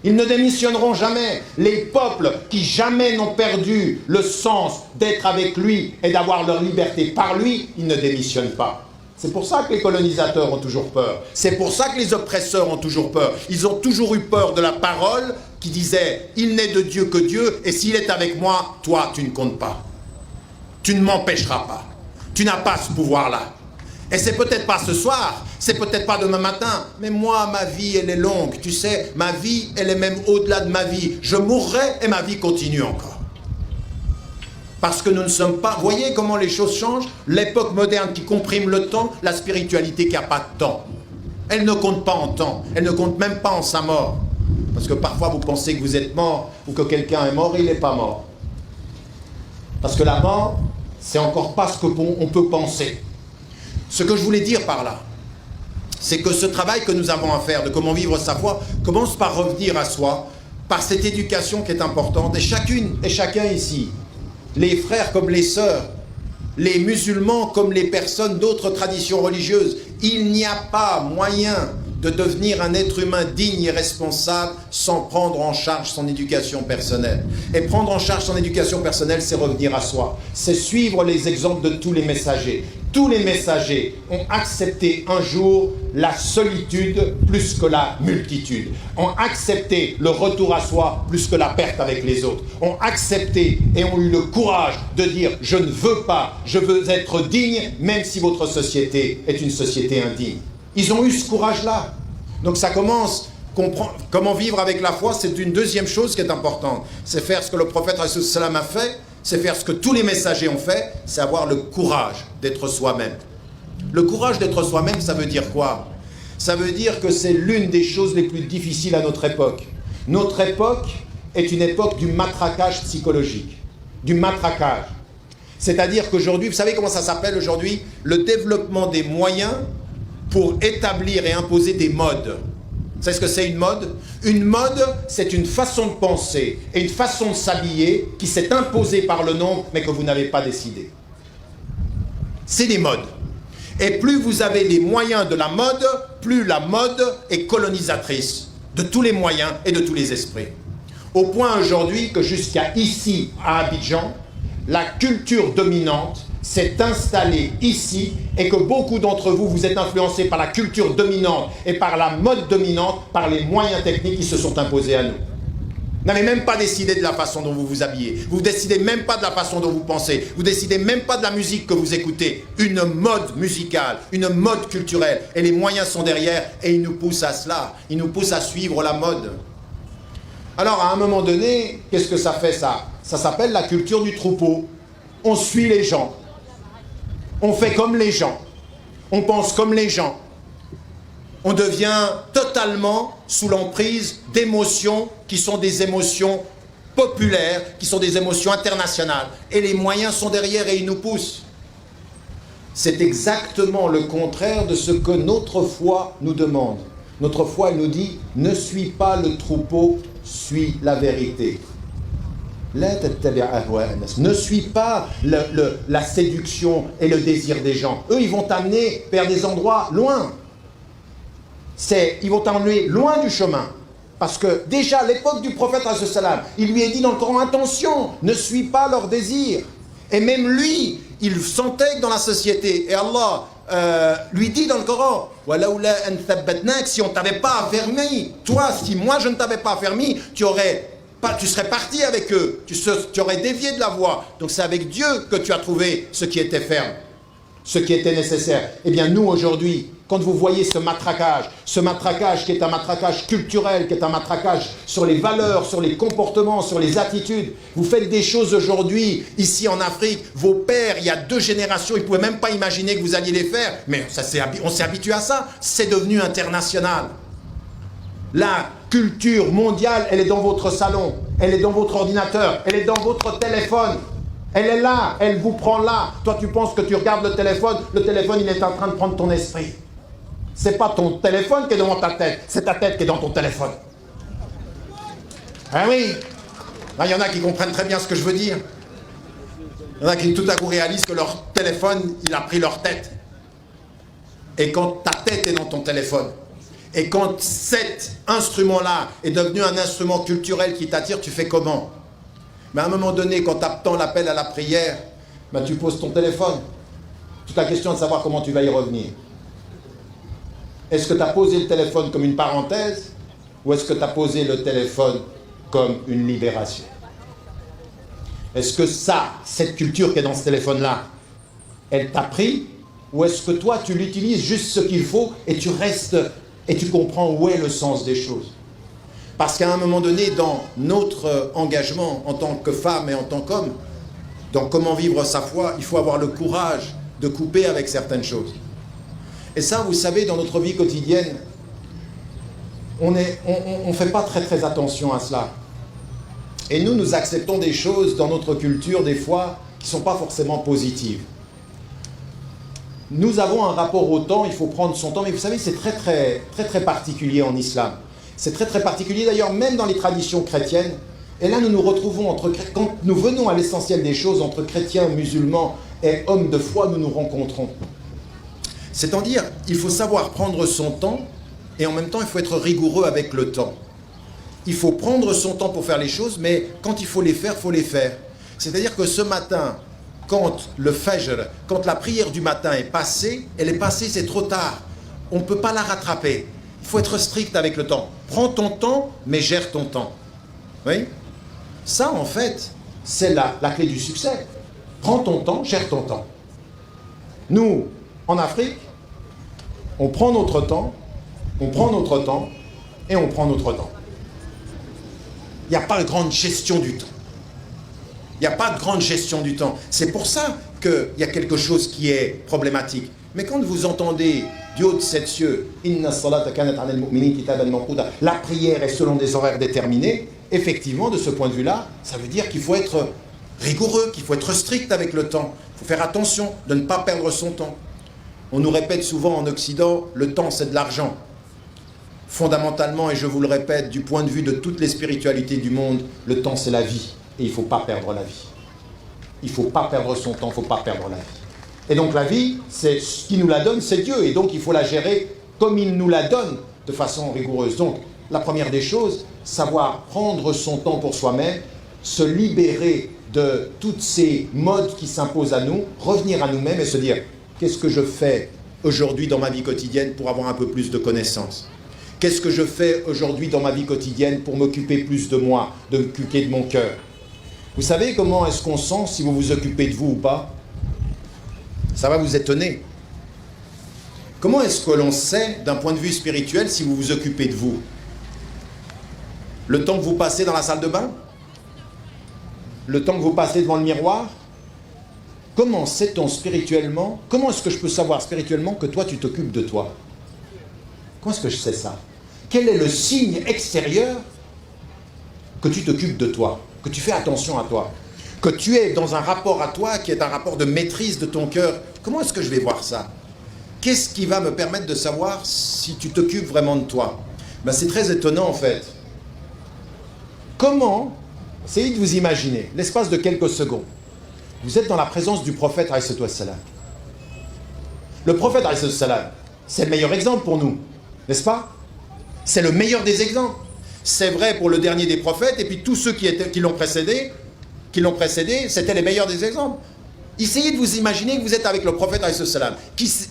D: Ils ne démissionneront jamais. Les peuples qui jamais n'ont perdu le sens d'être avec lui et d'avoir leur liberté par lui, ils ne démissionnent pas. C'est pour ça que les colonisateurs ont toujours peur. C'est pour ça que les oppresseurs ont toujours peur. Ils ont toujours eu peur de la parole qui disait « Il n'est de Dieu que Dieu, et s'il est avec moi, toi, tu ne comptes pas. Tu ne m'empêcheras pas. Tu n'as pas ce pouvoir-là. Et c'est peut-être pas ce soir, c'est peut-être pas demain matin, mais moi, ma vie, elle est longue. Tu sais, ma vie, elle est même au-delà de ma vie. Je mourrai et ma vie continue encore. » Parce que nous ne sommes pas... Voyez comment les choses changent? L'époque moderne qui comprime le temps, la spiritualité qui n'a pas de temps. Elle ne compte pas en temps, elle ne compte même pas en sa mort. Parce que parfois vous pensez que vous êtes mort ou que quelqu'un est mort, il n'est pas mort. Parce que la mort, c'est encore pas ce qu'on peut penser. Ce que je voulais dire par là, c'est que ce travail que nous avons à faire de comment vivre sa foi commence par revenir à soi, par cette éducation qui est importante. Et chacune et chacun ici, les frères comme les sœurs, les musulmans comme les personnes d'autres traditions religieuses, il n'y a pas moyen de devenir un être humain digne et responsable sans prendre en charge son éducation personnelle. Et prendre en charge son éducation personnelle, c'est revenir à soi. C'est suivre les exemples de tous les messagers. Tous les messagers ont accepté un jour la solitude plus que la multitude. Ont accepté le retour à soi plus que la perte avec les autres. Ont accepté et ont eu le courage de dire « Je ne veux pas, je veux être digne, même si votre société est une société indigne. » Ils ont eu ce courage-là. Donc ça commence, comment vivre avec la foi, c'est une deuxième chose qui est importante. C'est faire ce que le prophète ﷺ a fait, c'est faire ce que tous les messagers ont fait, c'est avoir le courage d'être soi-même. Le courage d'être soi-même, ça veut dire quoi? Ça veut dire que c'est l'une des choses les plus difficiles à notre époque. Notre époque est une époque du matraquage psychologique, du matraquage. C'est-à-dire qu'aujourd'hui, vous savez comment ça s'appelle aujourd'hui? Le développement des moyens pour établir et imposer des modes. Vous savez ce que c'est une mode? Une mode, c'est une façon de penser et une façon de s'habiller qui s'est imposée par le nombre, mais que vous n'avez pas décidé. C'est des modes. Et plus vous avez les moyens de la mode, plus la mode est colonisatrice de tous les moyens et de tous les esprits. Au point aujourd'hui que jusqu'à ici, à Abidjan, la culture dominante s'est installée ici et que beaucoup d'entre vous, vous êtes influencés par la culture dominante et par la mode dominante, par les moyens techniques qui se sont imposés à nous. Vous n'avez même pas décidé de la façon dont vous vous habillez. Vous ne décidez même pas de la façon dont vous pensez. Vous ne décidez même pas de la musique que vous écoutez. Une mode musicale, une mode culturelle. Et les moyens sont derrière et ils nous poussent à cela. Ils nous poussent à suivre la mode. Alors, à un moment donné, qu'est-ce que ça fait ça? Ça s'appelle la culture du troupeau. On suit les gens. On fait comme les gens, on pense comme les gens, on devient totalement sous l'emprise d'émotions qui sont des émotions populaires, qui sont des émotions internationales. Et les moyens sont derrière et ils nous poussent. C'est exactement le contraire de ce que notre foi nous demande. Notre foi, elle nous dit, ne suis pas le troupeau, suis la vérité. Ne suis pas la séduction et le désir des gens. Eux, ils vont t'amener vers des endroits loin. Ils vont t'emmener loin du chemin. Parce que déjà, à l'époque du prophète, il lui est dit dans le Coran, attention, ne suis pas leur désir. Et même lui, il sentait que dans la société, et Allah lui dit dans le Coran, si on ne t'avait pas affermi, toi, si moi je ne t'avais pas affermi, tu serais parti avec eux, tu aurais dévié de la voie. Donc c'est avec Dieu que tu as trouvé ce qui était ferme, ce qui était nécessaire. Eh bien nous aujourd'hui, quand vous voyez ce matraquage qui est un matraquage culturel, qui est un matraquage sur les valeurs, sur les comportements, sur les attitudes, vous faites des choses aujourd'hui, ici en Afrique, vos pères, il y a 2 générations, ils ne pouvaient même pas imaginer que vous alliez les faire, mais on s'est habitué à ça, c'est devenu international. La culture mondiale, elle est dans votre salon, elle est dans votre ordinateur, elle est dans votre téléphone. Elle est là, elle vous prend là. Toi, tu penses que tu regardes le téléphone, il est en train de prendre ton esprit. C'est pas ton téléphone qui est devant ta tête, c'est ta tête qui est dans ton téléphone. Ah oui, il y en a qui comprennent très bien ce que je veux dire. Il y en a qui tout à coup réalisent que leur téléphone, il a pris leur tête. Et quand ta tête est dans ton téléphone, et quand cet instrument-là est devenu un instrument culturel qui t'attire, tu fais comment? Mais à un moment donné, quand tu attends l'appel à la prière, ben tu poses ton téléphone. Toute la question est de savoir comment tu vas y revenir. Est-ce que tu as posé le téléphone comme une parenthèse? Ou est-ce que tu as posé le téléphone comme une libération. Est-ce que ça, cette culture qui est dans ce téléphone-là, elle t'a pris? Ou est-ce que toi, tu l'utilises juste ce qu'il faut et tu restes et tu comprends où est le sens des choses? Parce qu'à un moment donné, dans notre engagement en tant que femme et en tant qu'homme, dans comment vivre sa foi, il faut avoir le courage de couper avec certaines choses. Et ça, vous savez, dans notre vie quotidienne, on ne fait pas très attention à cela. Et nous acceptons des choses dans notre culture, des fois, qui ne sont pas forcément positives. Nous avons un rapport au temps, il faut prendre son temps, mais vous savez, c'est très particulier en islam. C'est très particulier d'ailleurs, même dans les traditions chrétiennes. Et là, nous nous retrouvons quand nous venons à l'essentiel des choses, entre chrétiens, musulmans et hommes de foi, nous nous rencontrons. C'est-à-dire, il faut savoir prendre son temps, et en même temps, il faut être rigoureux avec le temps. Il faut prendre son temps pour faire les choses, mais quand il faut les faire, il faut les faire. C'est-à-dire que ce matin, quand le fajr, quand la prière du matin est passée, elle est passée, c'est trop tard. On ne peut pas la rattraper. Il faut être strict avec le temps. Prends ton temps, mais gère ton temps. Oui? Ça, en fait, c'est la clé du succès. Prends ton temps, gère ton temps. Nous, en Afrique, on prend notre temps, on prend notre temps, et on prend notre temps. Il n'y a pas de grande gestion du temps. Il n'y a pas de grande gestion du temps. C'est pour ça qu'il y a quelque chose qui est problématique. Mais quand vous entendez du haut de sept cieux, la prière est selon des horaires déterminés, effectivement, de ce point de vue-là, ça veut dire qu'il faut être rigoureux, qu'il faut être strict avec le temps. Il faut faire attention de ne pas perdre son temps. On nous répète souvent en Occident, le temps c'est de l'argent. Fondamentalement, et je vous le répète, du point de vue de toutes les spiritualités du monde, le temps c'est la vie. Et il ne faut pas perdre la vie. Il ne faut pas perdre son temps, il ne faut pas perdre la vie. Et donc la vie, c'est ce qui nous la donne, c'est Dieu. Et donc il faut la gérer comme il nous la donne, de façon rigoureuse. Donc la première des choses, savoir prendre son temps pour soi-même, se libérer de toutes ces modes qui s'imposent à nous, revenir à nous-mêmes et se dire, qu'est-ce que je fais aujourd'hui dans ma vie quotidienne pour avoir un peu plus de connaissances? Qu'est-ce que je fais aujourd'hui dans ma vie quotidienne pour m'occuper plus de moi, de m'occuper de mon cœur? Vous savez comment est-ce qu'on sent si vous vous occupez de vous ou pas? Ça va vous étonner. Comment est-ce que l'on sait, d'un point de vue spirituel, si vous vous occupez de vous? Le temps que vous passez dans la salle de bain? Le temps que vous passez devant le miroir? Comment sait-on spirituellement? Comment est-ce que je peux savoir spirituellement que toi, tu t'occupes de toi? Comment est-ce que je sais ça? Quel est le signe extérieur que tu t'occupes de toi? Que tu fais attention à toi, que tu es dans un rapport à toi qui est un rapport de maîtrise de ton cœur. Comment est-ce que je vais voir ça? Qu'est-ce qui va me permettre de savoir si tu t'occupes vraiment de toi? Ben, c'est très étonnant en fait. Comment, essayez de vous imaginer, l'espace de quelques secondes, vous êtes dans la présence du prophète alayhi salam. Le prophète alayhi salam, c'est le meilleur exemple pour nous, n'est-ce pas? C'est le meilleur des exemples. C'est vrai pour le dernier des prophètes, et puis tous ceux qui l'ont précédé, c'était les meilleurs des exemples. Essayez de vous imaginer que vous êtes avec le prophète alayhi salam,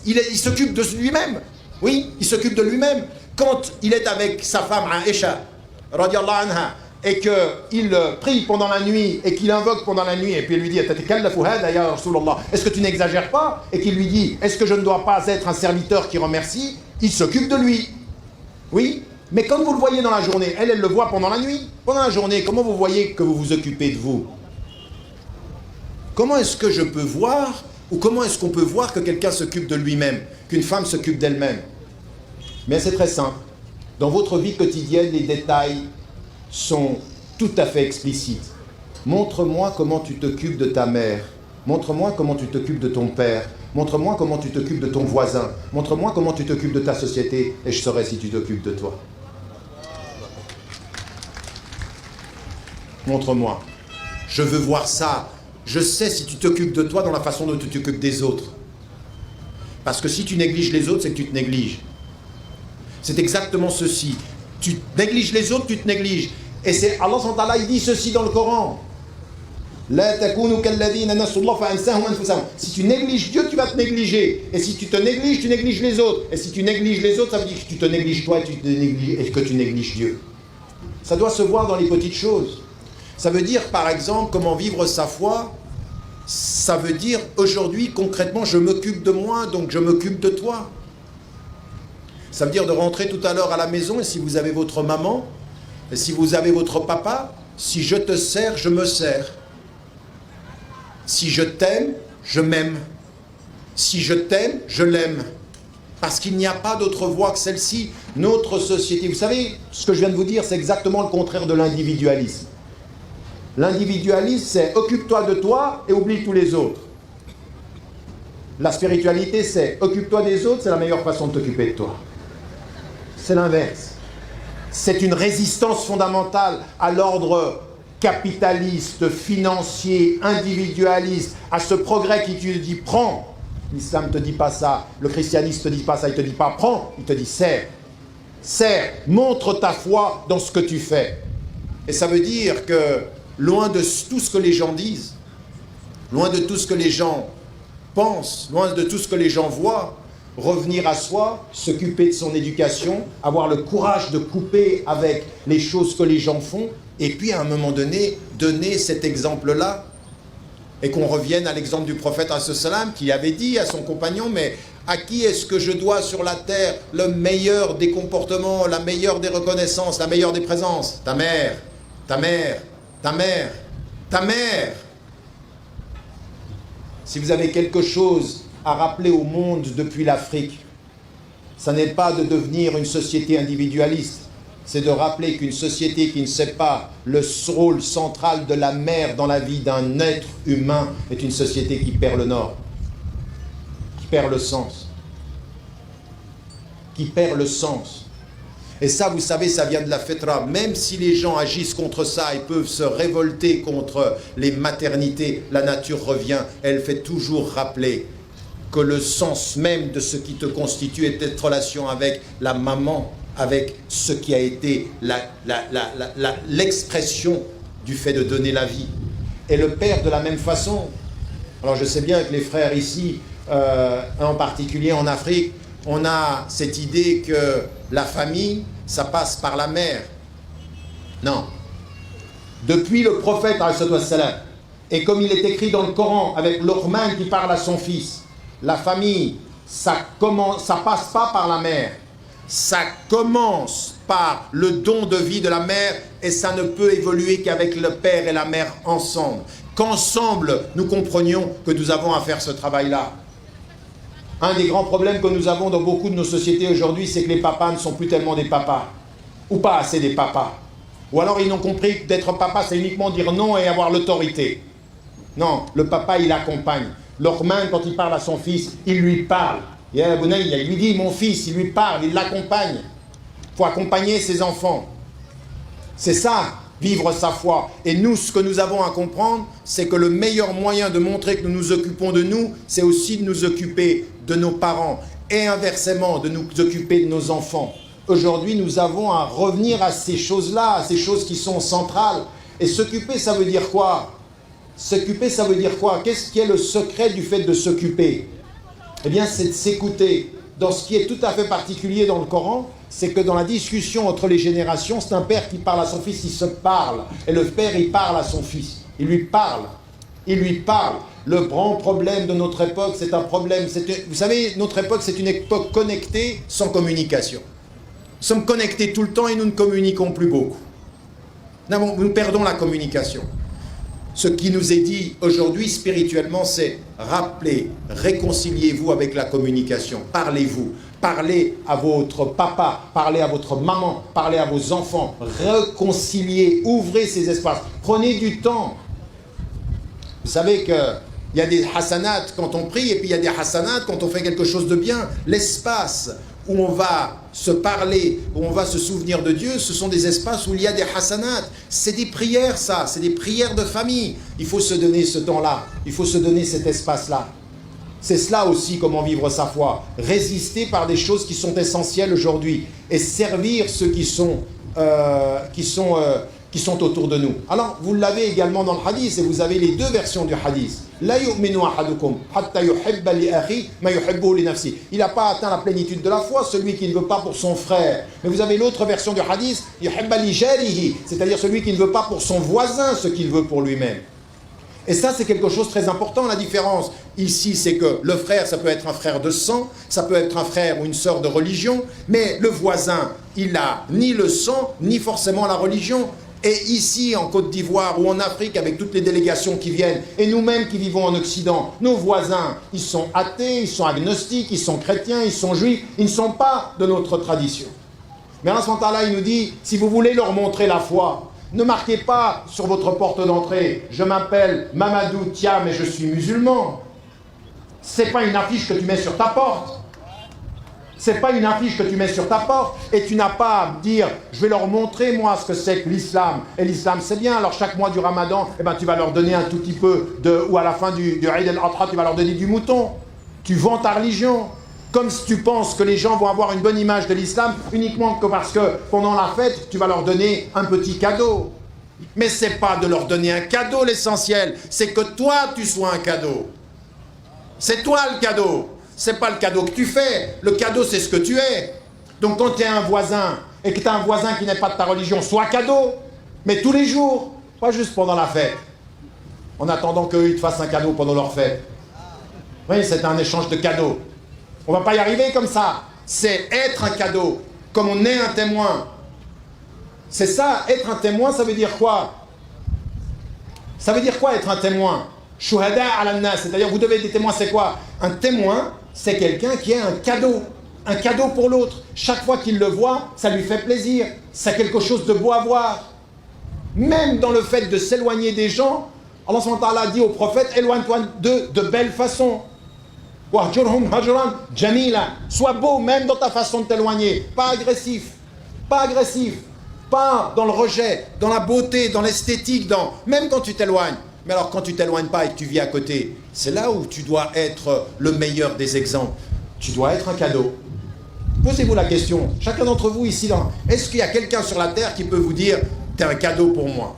D: il s'occupe de lui-même. Oui, il s'occupe de lui-même. Quand il est avec sa femme Aïcha, radiallahu anha, et qu'il prie pendant la nuit, et qu'il invoque pendant la nuit, et puis il lui dit, est-ce que tu n'exagères pas? Et qu'il lui dit, est-ce que je ne dois pas être un serviteur qui remercie? Il s'occupe de lui. Oui. Mais quand vous le voyez dans la journée, elle le voit pendant la nuit. Pendant la journée, comment vous voyez que vous vous occupez de vous? Comment est-ce que je peux voir, ou comment est-ce qu'on peut voir que quelqu'un s'occupe de lui-même, qu'une femme s'occupe d'elle-même? Mais c'est très simple. Dans votre vie quotidienne, les détails sont tout à fait explicites. Montre-moi comment tu t'occupes de ta mère. Montre-moi comment tu t'occupes de ton père. Montre-moi comment tu t'occupes de ton voisin. Montre-moi comment tu t'occupes de ta société, et je saurai si tu t'occupes de toi. Montre-moi. Je veux voir ça. Je sais si tu t'occupes de toi dans la façon dont tu t'occupes des autres. Parce que si tu négliges les autres, c'est que tu te négliges. C'est exactement ceci. Tu négliges les autres, tu te négliges. Et c'est Allah subhanahu wa ta'ala, il dit ceci dans le Coran. Si tu négliges Dieu, tu vas te négliger. Et si tu te négliges, tu négliges les autres. Et si tu négliges les autres, ça veut dire que tu te négliges toi et que tu négliges Dieu. Ça doit se voir dans les petites choses. Ça veut dire, par exemple, comment vivre sa foi. Ça veut dire, aujourd'hui, concrètement, je m'occupe de moi, donc je m'occupe de toi. Ça veut dire de rentrer tout à l'heure à la maison, et si vous avez votre maman, et si vous avez votre papa, si je te sers, je me sers. Si je t'aime, je m'aime. Si je t'aime, je l'aime. Parce qu'il n'y a pas d'autre voie que celle-ci. Notre société, vous savez, ce que je viens de vous dire, c'est exactement le contraire de l'individualisme. L'individualisme, c'est occupe-toi de toi et oublie tous les autres. La spiritualité, c'est occupe-toi des autres, c'est la meilleure façon de t'occuper de toi. C'est l'inverse. C'est une résistance fondamentale à l'ordre capitaliste, financier, individualiste, à ce progrès qui te dit prends. L'islam ne te dit pas ça, le christianisme ne te dit pas ça, il ne te dit pas prends, il te dit sers. Sers, montre ta foi dans ce que tu fais. Et ça veut dire que loin de tout ce que les gens disent, loin de tout ce que les gens pensent, loin de tout ce que les gens voient, revenir à soi, s'occuper de son éducation, avoir le courage de couper avec les choses que les gens font, et puis à un moment donné, donner cet exemple-là, et qu'on revienne à l'exemple du prophète ﷺ qui avait dit à son compagnon, mais à qui est-ce que je dois sur la terre le meilleur des comportements, la meilleure des reconnaissances, la meilleure des présences? Ta mère, ta mère, ta mère, ta mère. Si vous avez quelque chose à rappeler au monde depuis l'Afrique, ça n'est pas de devenir une société individualiste, c'est de rappeler qu'une société qui ne sait pas le rôle central de la mère dans la vie d'un être humain est une société qui perd le nord, qui perd le sens, qui perd le sens. Et ça, vous savez, ça vient de la fitra. Même si les gens agissent contre ça et peuvent se révolter contre les maternités, la nature revient. Elle fait toujours rappeler que le sens même de ce qui te constitue est cette relation avec la maman, avec ce qui a été l'expression du fait de donner la vie. Et le père de la même façon. Alors je sais bien que les frères ici, en particulier en Afrique, on a cette idée que la famille, ça passe par la mère. Non. Depuis le prophète, et comme il est écrit dans le Coran, avec Luqman qui parle à son fils, la famille, ça passe pas par la mère. Ça commence par le don de vie de la mère et ça ne peut évoluer qu'avec le père et la mère ensemble. Qu'ensemble, nous comprenions que nous avons à faire ce travail-là. Un des grands problèmes que nous avons dans beaucoup de nos sociétés aujourd'hui, c'est que les papas ne sont plus tellement des papas. Ou pas assez des papas. Ou alors ils n'ont compris que d'être papa, c'est uniquement dire non et avoir l'autorité. Non, le papa, il accompagne. Luqman, quand il parle à son fils, il lui parle. Il lui dit, mon fils, il lui parle, il l'accompagne. Il faut accompagner ses enfants. C'est ça, vivre sa foi. Et nous, ce que nous avons à comprendre, c'est que le meilleur moyen de montrer que nous nous occupons de nous, c'est aussi de nous occuper de nos parents. Et inversement, de nous occuper de nos enfants. Aujourd'hui, nous avons à revenir à ces choses-là, à ces choses qui sont centrales. Et s'occuper, ça veut dire quoi? S'occuper, ça veut dire quoi? Qu'est-ce qui est le secret du fait de s'occuper? Eh bien, c'est de s'écouter. Dans ce qui est tout à fait particulier dans le Coran, c'est que dans la discussion entre les générations, c'est un père qui parle à son fils, il se parle. Et le père, il parle à son fils. Il lui parle. Il lui parle. Le grand problème de notre époque, c'est un problème... Vous savez, notre époque, c'est une époque connectée sans communication. Nous sommes connectés tout le temps et nous ne communiquons plus beaucoup. Nous perdons la communication. Ce qui nous est dit aujourd'hui spirituellement, c'est rappelez, réconciliez-vous avec la communication, parlez-vous, parlez à votre papa, parlez à votre maman, parlez à vos enfants, réconciliez, ouvrez ces espaces, prenez du temps. Vous savez qu'il y a des hasanats quand on prie et puis il y a des hasanats quand on fait quelque chose de bien. L'espace où on va se parler, où on va se souvenir de Dieu, ce sont des espaces où il y a des hasanats. C'est des prières, ça, c'est des prières de famille. Il faut se donner ce temps-là, il faut se donner cet espace-là. C'est cela aussi, comment vivre sa foi. Résister par des choses qui sont essentielles aujourd'hui et servir ceux qui sont qui sont autour de nous. Alors, vous l'avez également dans le hadith, et vous avez les deux versions du hadith. La yu'minu ahadukum hatta yuhibba li akhi ma yuhibbu li nafsi. Il n'a pas atteint la plénitude de la foi, celui qui ne veut pas pour son frère. Mais vous avez l'autre version du hadith, yuhibba li jarihi, c'est-à-dire celui qui ne veut pas pour son voisin ce qu'il veut pour lui-même. Et ça, c'est quelque chose de très important. La différence ici, c'est que le frère, ça peut être un frère de sang, ça peut être un frère ou une sœur de religion, mais le voisin, il n'a ni le sang, ni forcément la religion. Et ici, en Côte d'Ivoire ou en Afrique, avec toutes les délégations qui viennent, et nous-mêmes qui vivons en Occident, nos voisins, ils sont athées, ils sont agnostiques, ils sont chrétiens, ils sont juifs, ils ne sont pas de notre tradition. Mais Allah subhanahu wa ta'ala, il nous dit, si vous voulez leur montrer la foi, ne marquez pas sur votre porte d'entrée, je m'appelle Mamadou Thiam et je suis musulman. C'est pas une affiche que tu mets sur ta porte. C'est pas une affiche que tu mets sur ta porte. Et tu n'as pas à dire, je vais leur montrer moi ce que c'est que l'islam. Et l'islam c'est bien, alors chaque mois du ramadan, eh ben, tu vas leur donner un tout petit peu, ou à la fin du Eid al-Adha, tu vas leur donner du mouton. Tu vends ta religion. Comme si tu penses que les gens vont avoir une bonne image de l'islam uniquement que parce que pendant la fête, tu vas leur donner un petit cadeau. Mais ce n'est pas de leur donner un cadeau l'essentiel, c'est que toi tu sois un cadeau. C'est toi le cadeau, c'est pas le cadeau que tu fais, le cadeau c'est ce que tu es. Donc quand tu es un voisin et que tu as un voisin qui n'est pas de ta religion, sois cadeau, mais tous les jours, pas juste pendant la fête, en attendant qu'eux ils te fassent un cadeau pendant leur fête. Oui, c'est un échange de cadeaux. On ne va pas y arriver comme ça. C'est être un cadeau, comme on est un témoin. C'est ça, être un témoin, ça veut dire quoi? Ça veut dire quoi être un témoin? Shuhada ala nas, c'est-à-dire vous devez être des témoins, c'est quoi? Un témoin, c'est quelqu'un qui a un cadeau pour l'autre. Chaque fois qu'il le voit, ça lui fait plaisir. C'est quelque chose de beau à voir. Même dans le fait de s'éloigner des gens, Allah subhanahu wa ta'ala dit au prophète, éloigne-toi de belle façon. Sois beau même dans ta façon de t'éloigner, pas agressif, pas dans le rejet, dans la beauté, dans l'esthétique, même quand tu t'éloignes. Mais alors quand tu t'éloignes pas et que tu vis à côté, c'est là où tu dois être le meilleur des exemples. Tu dois être un cadeau. Posez-vous la question, chacun d'entre vous ici, est-ce qu'il y a quelqu'un sur la terre qui peut vous dire t'es un cadeau pour moi?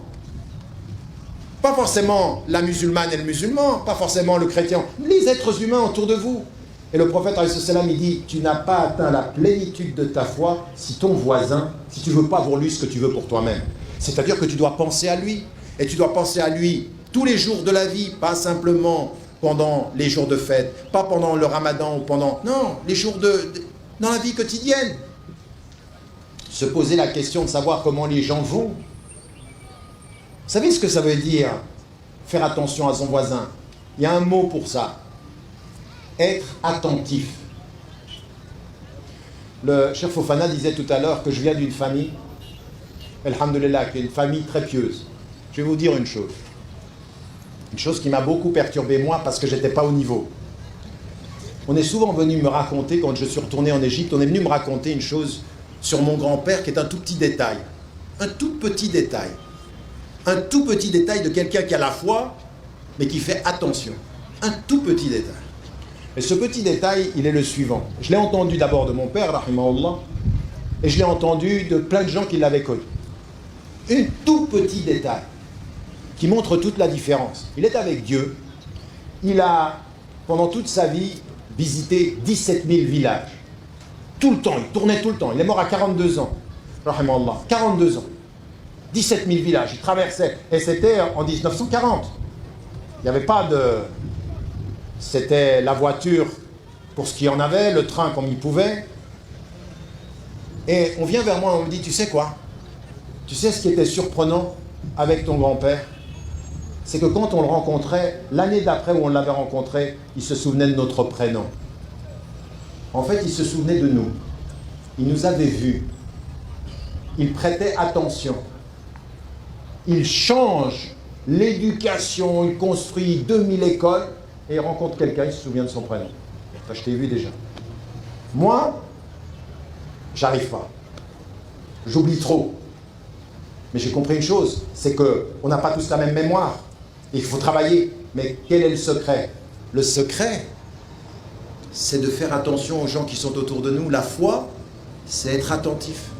D: Pas forcément la musulmane et le musulman, pas forcément le chrétien, les êtres humains autour de vous. Et le prophète, il dit, tu n'as pas atteint la plénitude de ta foi si ton voisin, si tu ne veux pas pour lui ce que tu veux pour toi-même. C'est-à-dire que tu dois penser à lui. Et tu dois penser à lui tous les jours de la vie, pas simplement pendant les jours de fête, pas pendant le ramadan ou pendant... Non, les jours dans la vie quotidienne. Se poser la question de savoir comment les gens vont. Vous savez ce que ça veut dire, faire attention à son voisin? Il y a un mot pour ça. Être attentif. Le Cheikh Fofana disait tout à l'heure que je viens d'une famille, alhamdoulilah, qui est une famille très pieuse. Je vais vous dire une chose qui m'a beaucoup perturbé moi parce que je n'étais pas au niveau. On est souvent venu me raconter, quand je suis retourné en Égypte, on est venu me raconter une chose sur mon grand-père qui est un tout petit détail. Un tout petit détail. Un tout petit détail de quelqu'un qui a la foi, mais qui fait attention. Un tout petit détail. Et ce petit détail, il est le suivant. Je l'ai entendu d'abord de mon père, rahimahullah, et je l'ai entendu de plein de gens qui l'avaient connu. Un tout petit détail qui montre toute la différence. Il est avec Dieu. Il a, pendant toute sa vie, visité 17 000 villages. Tout le temps, il tournait tout le temps. Il est mort à 42 ans. Rahimahullah, 42 ans. 17 000 villages, il traversait, et c'était en 1940. Il n'y avait pas de... C'était la voiture pour ce qu'il y en avait, le train comme il pouvait. Et on vient vers moi, on me dit, tu sais quoi? Tu sais ce qui était surprenant avec ton grand-père? C'est que quand on le rencontrait, l'année d'après où on l'avait rencontré, il se souvenait de notre prénom. En fait, il se souvenait de nous. Il nous avait vus. Il prêtait attention. Il change l'éducation, il construit 2000 écoles et il rencontre quelqu'un, il se souvient de son prénom. Ça, je t'ai vu déjà. Moi, j'arrive pas. J'oublie trop. Mais j'ai compris une chose, c'est qu'on n'a pas tous la même mémoire. Et il faut travailler. Mais quel est le secret? Le secret, c'est de faire attention aux gens qui sont autour de nous. La foi, c'est être attentif.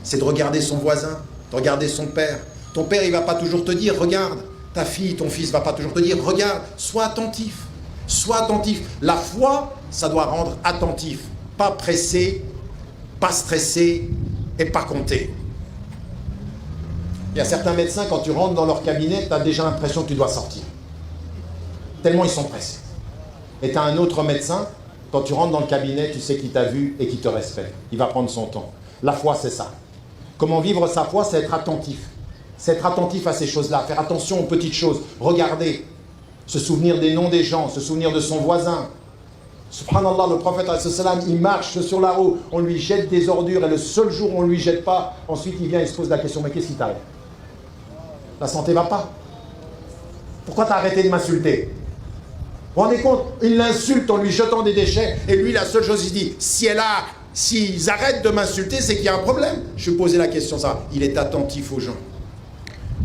D: C'est de regarder son voisin. de regarder son père. Ton père, il ne va pas toujours te dire, regarde. Ta fille, ton fils ne va pas toujours te dire, regarde, sois attentif. Sois attentif. La foi, ça doit rendre attentif. Pas pressé, pas stressé et pas compté. Il y a certains médecins, quand tu rentres dans leur cabinet, tu as déjà l'impression que tu dois sortir. Tellement ils sont pressés. Et tu as un autre médecin, quand tu rentres dans le cabinet, tu sais qu'il t'a vu et qu'il te respecte. Il va prendre son temps. La foi, c'est ça. Comment vivre sa foi, c'est être attentif. C'est être attentif à ces choses-là, faire attention aux petites choses, regarder, se souvenir des noms des gens, se souvenir de son voisin. Subhanallah, le prophète, il marche sur la route, on lui jette des ordures et le seul jour où on ne lui jette pas, ensuite il vient et se pose la question, mais qu'est-ce qui t'arrive? La santé ne va pas. Pourquoi tu as arrêté de m'insulter? Vous vous rendez compte? Il l'insulte en lui jetant des déchets et lui, la seule chose, il dit, s'ils arrêtent de m'insulter, c'est qu'il y a un problème. Je vais poser la question, ça. Il est attentif aux gens.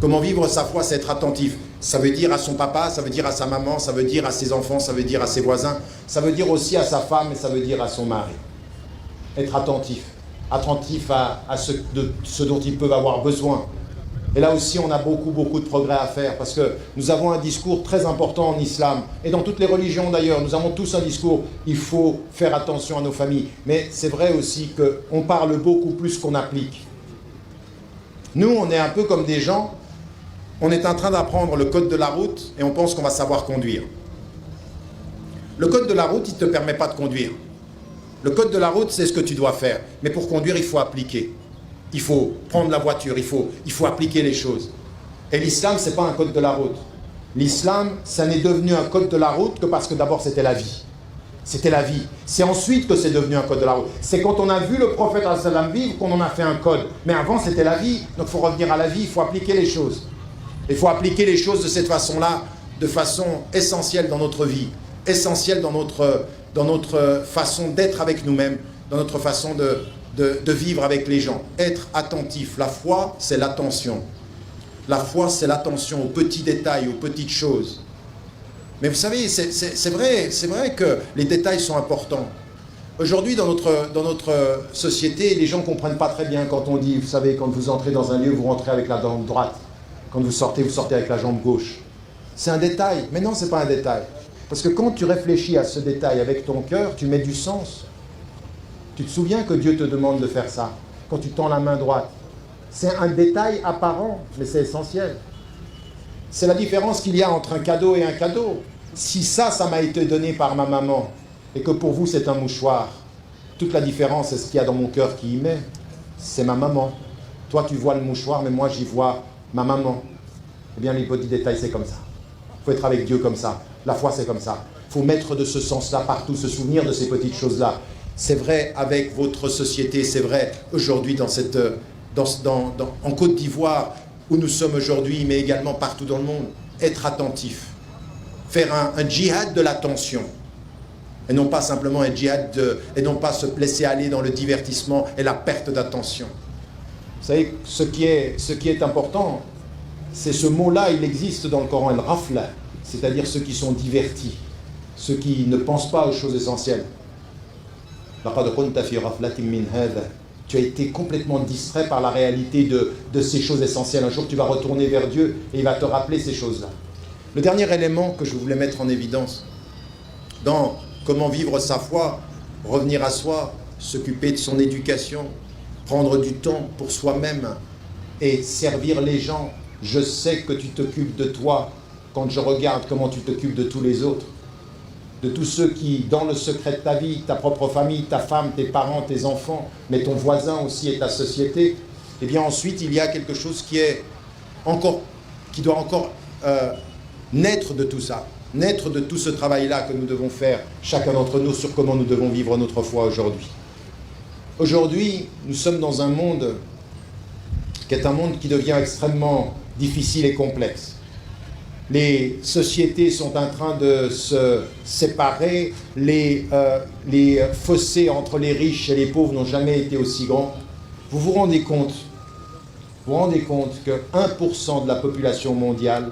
D: Comment vivre sa foi, c'est être attentif. Ça veut dire à son papa, ça veut dire à sa maman, ça veut dire à ses enfants, ça veut dire à ses voisins, ça veut dire aussi à sa femme et ça veut dire à son mari. Être attentif. Attentif à ce dont ils peuvent avoir besoin. Et là aussi, on a beaucoup de progrès à faire parce que nous avons un discours très important en islam et dans toutes les religions d'ailleurs. Nous avons tous un discours, il faut faire attention à nos familles. Mais c'est vrai aussi qu'on parle beaucoup plus qu'on applique. Nous, on est un peu comme des gens, on est en train d'apprendre le code de la route et on pense qu'on va savoir conduire. Le code de la route, il ne te permet pas de conduire. Le code de la route, c'est ce que tu dois faire. Mais pour conduire, il faut appliquer. Il faut prendre la voiture, il faut appliquer les choses. Et l'islam, ce n'est pas un code de la route. L'islam, ça n'est devenu un code de la route que parce que d'abord c'était la vie. C'était la vie. C'est ensuite que c'est devenu un code de la route. C'est quand on a vu le prophète vivre qu'on en a fait un code. Mais avant, c'était la vie. Donc il faut revenir à la vie, il faut appliquer les choses. Il faut appliquer les choses de cette façon-là, de façon essentielle dans notre vie, essentielle dans notre façon d'être avec nous-mêmes, dans notre façon de vivre avec les gens. Être attentif. La foi, c'est l'attention. La foi, c'est l'attention aux petits détails, aux petites choses. Mais vous savez, c'est vrai que les détails sont importants. Aujourd'hui, dans notre société, les gens ne comprennent pas très bien quand on dit, vous savez, quand vous entrez dans un lieu, vous rentrez avec la jambe droite. Quand vous sortez avec la jambe gauche. C'est un détail. Mais non, ce n'est pas un détail. Parce que quand tu réfléchis à ce détail avec ton cœur, tu mets du sens. Tu te souviens que Dieu te demande de faire ça, quand tu tends la main droite. C'est un détail apparent, mais c'est essentiel. C'est la différence qu'il y a entre un cadeau et un cadeau. Si ça m'a été donné par ma maman, et que pour vous c'est un mouchoir, toute la différence, c'est ce qu'il y a dans mon cœur qui y met. C'est ma maman. Toi, tu vois le mouchoir, mais moi, j'y vois ma maman. Eh bien, les petits détails, c'est comme ça. Il faut être avec Dieu comme ça. La foi, c'est comme ça. Il faut mettre de ce sens-là partout, se souvenir de ces petites choses-là. C'est vrai avec votre société, c'est vrai aujourd'hui en Côte d'Ivoire, où nous sommes aujourd'hui, mais également partout dans le monde. Être attentif. Faire un djihad de l'attention. Et non pas simplement un djihad et non pas se laisser aller dans le divertissement et la perte d'attention. Vous savez, ce qui est important, c'est ce mot-là, il existe dans le Coran, el-rafla, c'est-à-dire ceux qui sont divertis, ceux qui ne pensent pas aux choses essentielles. Tu as été complètement distrait par la réalité de ces choses essentielles. Un jour, tu vas retourner vers Dieu et il va te rappeler ces choses-là. Le dernier élément que je voulais mettre en évidence, dans comment vivre sa foi, revenir à soi, s'occuper de son éducation, prendre du temps pour soi-même et servir les gens. Je sais que tu t'occupes de toi quand je regarde comment tu t'occupes de tous les autres. De tous ceux qui, dans le secret de ta vie, ta propre famille, ta femme, tes parents, tes enfants, mais ton voisin aussi et ta société, eh bien ensuite il y a quelque chose qui doit encore naître de tout ça, naître de tout ce travail-là que nous devons faire, chacun d'entre nous, sur comment nous devons vivre notre foi aujourd'hui. Aujourd'hui, nous sommes dans un monde qui est un monde qui devient extrêmement difficile et complexe. Les sociétés sont en train de se séparer, les fossés entre les riches et les pauvres n'ont jamais été aussi grands. Vous vous rendez compte que 1% de la population mondiale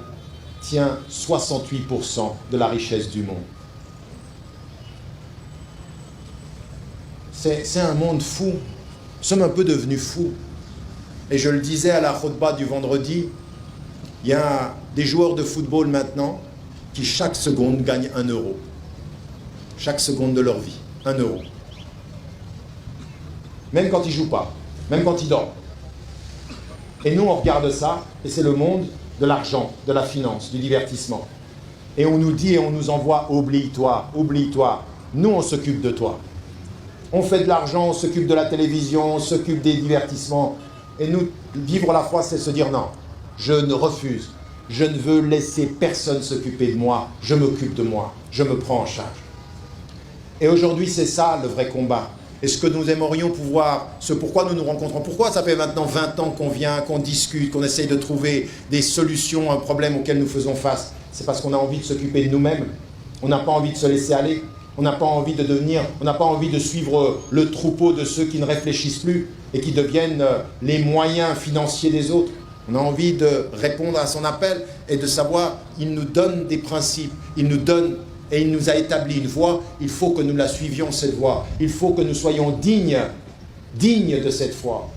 D: tient 68% de la richesse du monde. C'est un monde fou. Nous sommes un peu devenus fous. Et je le disais à la khutbah du vendredi, il y a des joueurs de football maintenant qui chaque seconde gagnent 1 euro. Chaque seconde de leur vie, 1 euro. Même quand ils ne jouent pas, même quand ils dorment. Et nous, on regarde ça, et c'est le monde de l'argent, de la finance, du divertissement. Et on nous dit et on nous envoie, oublie-toi, oublie-toi. Nous, on s'occupe de toi. On fait de l'argent, on s'occupe de la télévision, on s'occupe des divertissements. Et nous, vivre la foi, c'est se dire non, je ne refuse. Je ne veux laisser personne s'occuper de moi. Je m'occupe de moi. Je me prends en charge. Et aujourd'hui, c'est ça le vrai combat. Et ce que nous aimerions pouvoir, ce pourquoi nous nous rencontrons, pourquoi ça fait maintenant 20 ans qu'on vient, qu'on discute, qu'on essaye de trouver des solutions à un problème auquel nous faisons face, c'est parce qu'on a envie de s'occuper de nous-mêmes. On n'a pas envie de se laisser aller. On n'a pas envie de devenir, on n'a pas envie de suivre le troupeau de ceux qui ne réfléchissent plus et qui deviennent les moyens financiers des autres. On a envie de répondre à son appel et de savoir, il nous donne des principes, il nous donne et il nous a établi une voie, il faut que nous la suivions cette voie. Il faut que nous soyons dignes de cette foi.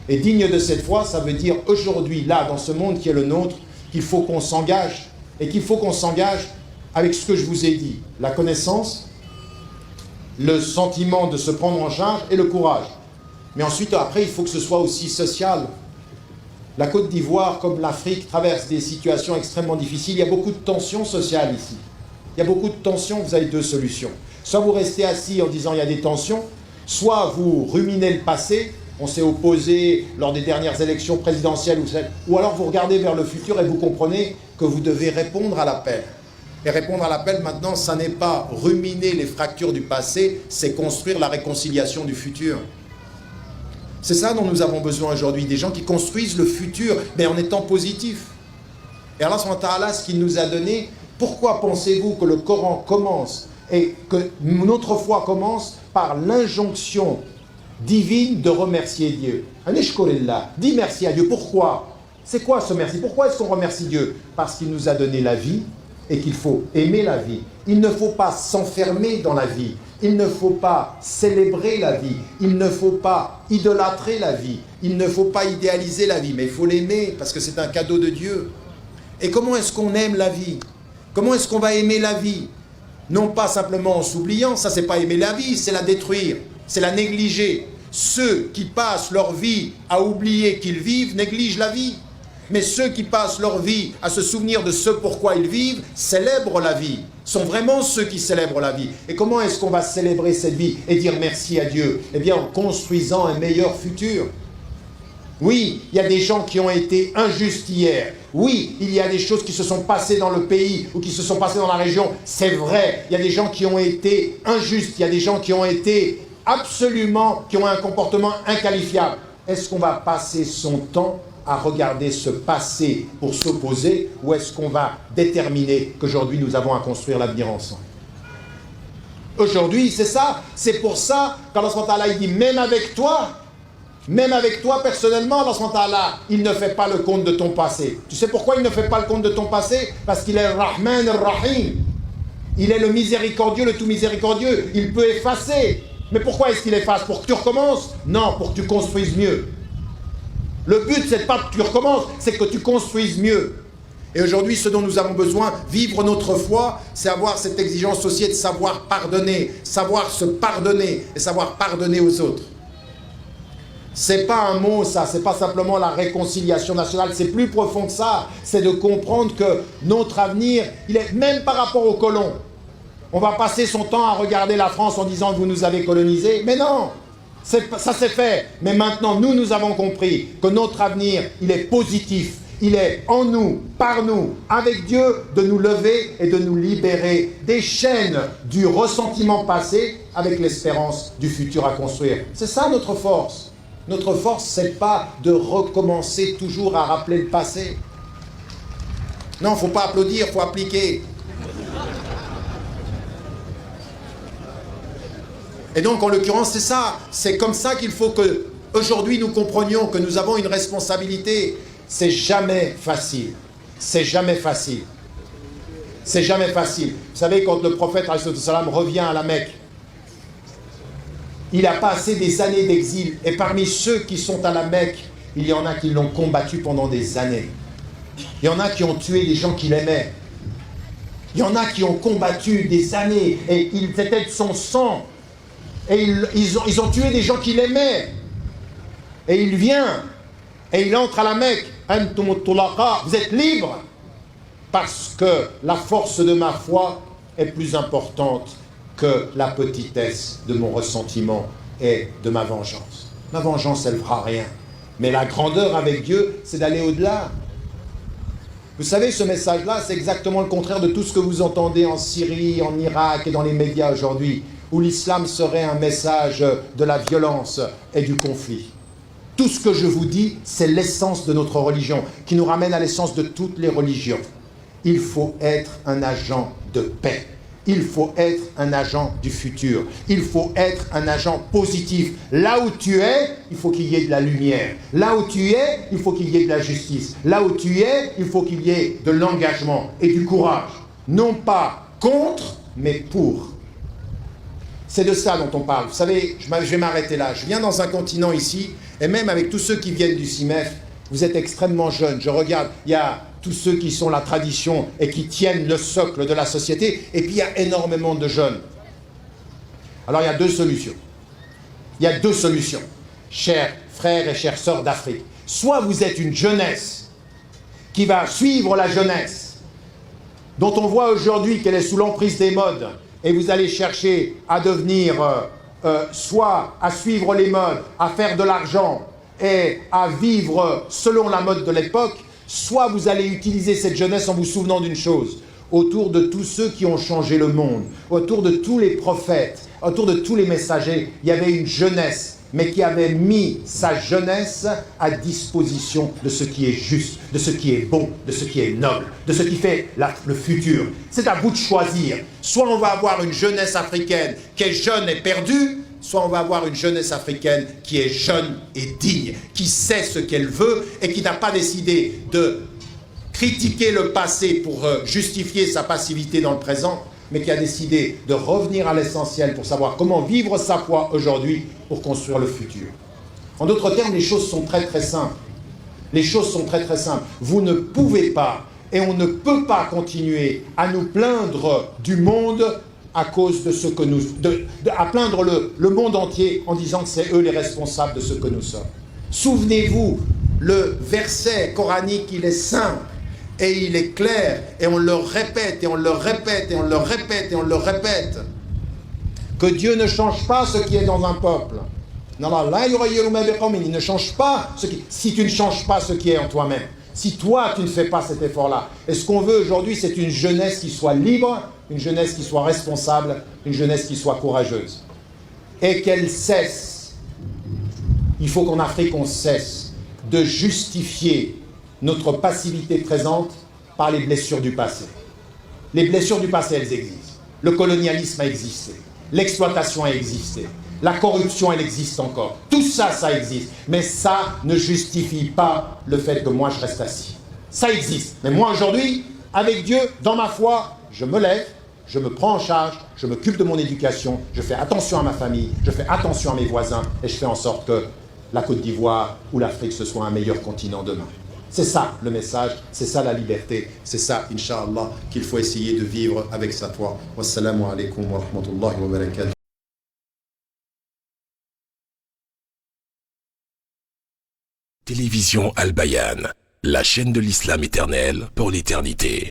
D: Et digne de cette foi, ça veut dire aujourd'hui, là, dans ce monde qui est le nôtre, qu'il faut qu'on s'engage et qu'il faut qu'on s'engage avec ce que je vous ai dit, la connaissance, le sentiment de se prendre en charge et le courage. Mais ensuite, après, il faut que ce soit aussi social. La Côte d'Ivoire, comme l'Afrique, traverse des situations extrêmement difficiles. Il y a beaucoup de tensions sociales ici. Il y a beaucoup de tensions, vous avez 2 solutions. Soit vous restez assis en disant il y a des tensions, soit vous ruminez le passé, on s'est opposé lors des dernières élections présidentielles, ou alors vous regardez vers le futur et vous comprenez que vous devez répondre à l'appel. Et répondre à l'appel maintenant, ça n'est pas ruminer les fractures du passé, c'est construire la réconciliation du futur. C'est ça dont nous avons besoin aujourd'hui, des gens qui construisent le futur, mais en étant positifs. Et Allah subhanahu wa ta'ala, ce qu'il nous a donné, pourquoi pensez-vous que le Coran commence et que notre foi commence par l'injonction divine de remercier Dieu? Dis merci à Dieu. Pourquoi? C'est quoi ce merci? Pourquoi est-ce qu'on remercie Dieu? Parce qu'il nous a donné la vie et qu'il faut aimer la vie. Il ne faut pas s'enfermer dans la vie. Il ne faut pas célébrer la vie. Il ne faut pas idolâtrer la vie. Il ne faut pas idéaliser la vie. Mais il faut l'aimer parce que c'est un cadeau de Dieu. Et comment est-ce qu'on aime la vie? Comment est-ce qu'on va aimer la vie? Non pas simplement en s'oubliant, ça c'est pas aimer la vie, c'est la détruire, c'est la négliger. Ceux qui passent leur vie à oublier qu'ils vivent négligent la vie. Mais ceux qui passent leur vie à se souvenir de ce pourquoi ils vivent, célèbrent la vie, sont vraiment ceux qui célèbrent la vie. Et comment est-ce qu'on va célébrer cette vie et dire merci à Dieu? Eh bien en construisant un meilleur futur. Oui, il y a des gens qui ont été injustes hier. Oui, il y a des choses qui se sont passées dans le pays ou qui se sont passées dans la région. C'est vrai, il y a des gens qui ont été injustes, il y a des gens qui ont été absolument, qui ont un comportement inqualifiable. Est-ce qu'on va passer son temps à regarder ce passé pour s'opposer, ou est-ce qu'on va déterminer qu'aujourd'hui nous avons à construire l'avenir ensemble? Aujourd'hui, c'est ça. C'est pour ça qu'Allah subhanahu wa ta'ala il dit même avec toi personnellement, Allah subhanahu wa ta'ala, il ne fait pas le compte de ton passé. Tu sais pourquoi il ne fait pas le compte de ton passé? Parce qu'il est Rahman Rahim. Il est le miséricordieux, le tout miséricordieux. Il peut effacer. Mais pourquoi est-ce qu'il efface? Pour que tu recommences? Non, pour que tu construises mieux. Le but, c'est pas que tu recommences, c'est que tu construises mieux. Et aujourd'hui, ce dont nous avons besoin, vivre notre foi, c'est avoir cette exigence aussi de savoir pardonner, savoir se pardonner et savoir pardonner aux autres. C'est pas un mot ça, c'est pas simplement la réconciliation nationale, c'est plus profond que ça. C'est de comprendre que notre avenir, il est même par rapport aux colons. On va passer son temps à regarder la France en disant que vous nous avez colonisés, mais non! Ça c'est fait, mais maintenant nous avons compris que notre avenir, il est positif, il est en nous, par nous, avec Dieu, de nous lever et de nous libérer des chaînes du ressentiment passé avec l'espérance du futur à construire. C'est ça notre force. Notre force, c'est pas de recommencer toujours à rappeler le passé. Non, il ne faut pas applaudir, il faut appliquer. Et donc, en l'occurrence, c'est ça. C'est comme ça qu'il faut que, aujourd'hui, nous comprenions que nous avons une responsabilité. C'est jamais facile. C'est jamais facile. C'est jamais facile. Vous savez, quand le prophète ﷺ revient à la Mecque, il a passé des années d'exil. Et parmi ceux qui sont à la Mecque, il y en a qui l'ont combattu pendant des années. Il y en a qui ont tué des gens qu'il aimait. Il y en a qui ont combattu des années et ils étaient de son sang. Et ils ont tué des gens qu'il aimait. Et il vient et il entre à la Mecque. Vous êtes libres parce que la force de ma foi est plus importante que la petitesse de mon ressentiment et de ma vengeance. Ma vengeance, elle ne fera rien. Mais la grandeur avec Dieu, c'est d'aller au-delà. Vous savez, ce message-là, c'est exactement le contraire de tout ce que vous entendez en Syrie, en Irak et dans les médias aujourd'hui, où l'islam serait un message de la violence et du conflit. Tout ce que je vous dis, c'est l'essence de notre religion, qui nous ramène à l'essence de toutes les religions. Il faut être un agent de paix. Il faut être un agent du futur. Il faut être un agent positif. Là où tu es, il faut qu'il y ait de la lumière. Là où tu es, il faut qu'il y ait de la justice. Là où tu es, il faut qu'il y ait de l'engagement et du courage. Non pas contre, mais pour. C'est de ça dont on parle. Vous savez, je vais m'arrêter là. Je viens dans un continent ici, et même avec tous ceux qui viennent du CIMEF, vous êtes extrêmement jeunes. Je regarde, il y a tous ceux qui sont la tradition et qui tiennent le socle de la société, et puis il y a énormément de jeunes. Alors il y a deux solutions. Il y a deux solutions, chers frères et chères sœurs d'Afrique. Soit vous êtes une jeunesse qui va suivre la jeunesse, dont on voit aujourd'hui qu'elle est sous l'emprise des modes, et vous allez chercher à devenir, soit à suivre les modes, à faire de l'argent et à vivre selon la mode de l'époque, soit vous allez utiliser cette jeunesse en vous souvenant d'une chose, autour de tous ceux qui ont changé le monde, autour de tous les prophètes, autour de tous les messagers, il y avait une jeunesse, mais qui avait mis sa jeunesse à disposition de ce qui est juste, de ce qui est bon, de ce qui est noble, de ce qui fait le futur. C'est à vous de choisir. Soit on va avoir une jeunesse africaine qui est jeune et perdue, soit on va avoir une jeunesse africaine qui est jeune et digne, qui sait ce qu'elle veut et qui n'a pas décidé de critiquer le passé pour justifier sa passivité dans le présent, mais qui a décidé de revenir à l'essentiel pour savoir comment vivre sa foi aujourd'hui pour construire le futur. En d'autres termes, les choses sont très très simples. Les choses sont très très simples. Vous ne pouvez pas et on ne peut pas continuer à nous plaindre du monde à cause de ce que nous... à plaindre le monde entier en disant que c'est eux les responsables de ce que nous sommes. Souvenez-vous, le verset coranique, il est simple et il est clair et on le répète et on le répète et on le répète et on le répète. Que Dieu ne change pas ce qui est dans un peuple. Il ne change pas ce qui... Si tu ne changes pas ce qui est en toi-même, si toi tu ne fais pas cet effort-là, et ce qu'on veut aujourd'hui, c'est une jeunesse qui soit libre, une jeunesse qui soit responsable, une jeunesse qui soit courageuse. Et qu'elle cesse, il faut qu'en Afrique on cesse de justifier notre passivité présente par les blessures du passé. Les blessures du passé, elles existent. Le colonialisme a existé. L'exploitation a existé. La corruption, elle existe encore. Tout ça, ça existe. Mais ça ne justifie pas le fait que moi, je reste assis. Ça existe. Mais moi, aujourd'hui, avec Dieu, dans ma foi, je me lève, je me prends en charge, je m'occupe de mon éducation, je fais attention à ma famille, je fais attention à mes voisins et je fais en sorte que la Côte d'Ivoire ou l'Afrique, ce soit un meilleur continent demain. C'est ça le message, c'est ça la liberté, c'est ça, Inch'Allah, qu'il faut essayer de vivre avec sa foi. Wassalamu alaikum wa rahmatullahi wa barakatuh.
A: Télévision Al Bayan, la chaîne de l'islam éternel pour l'éternité.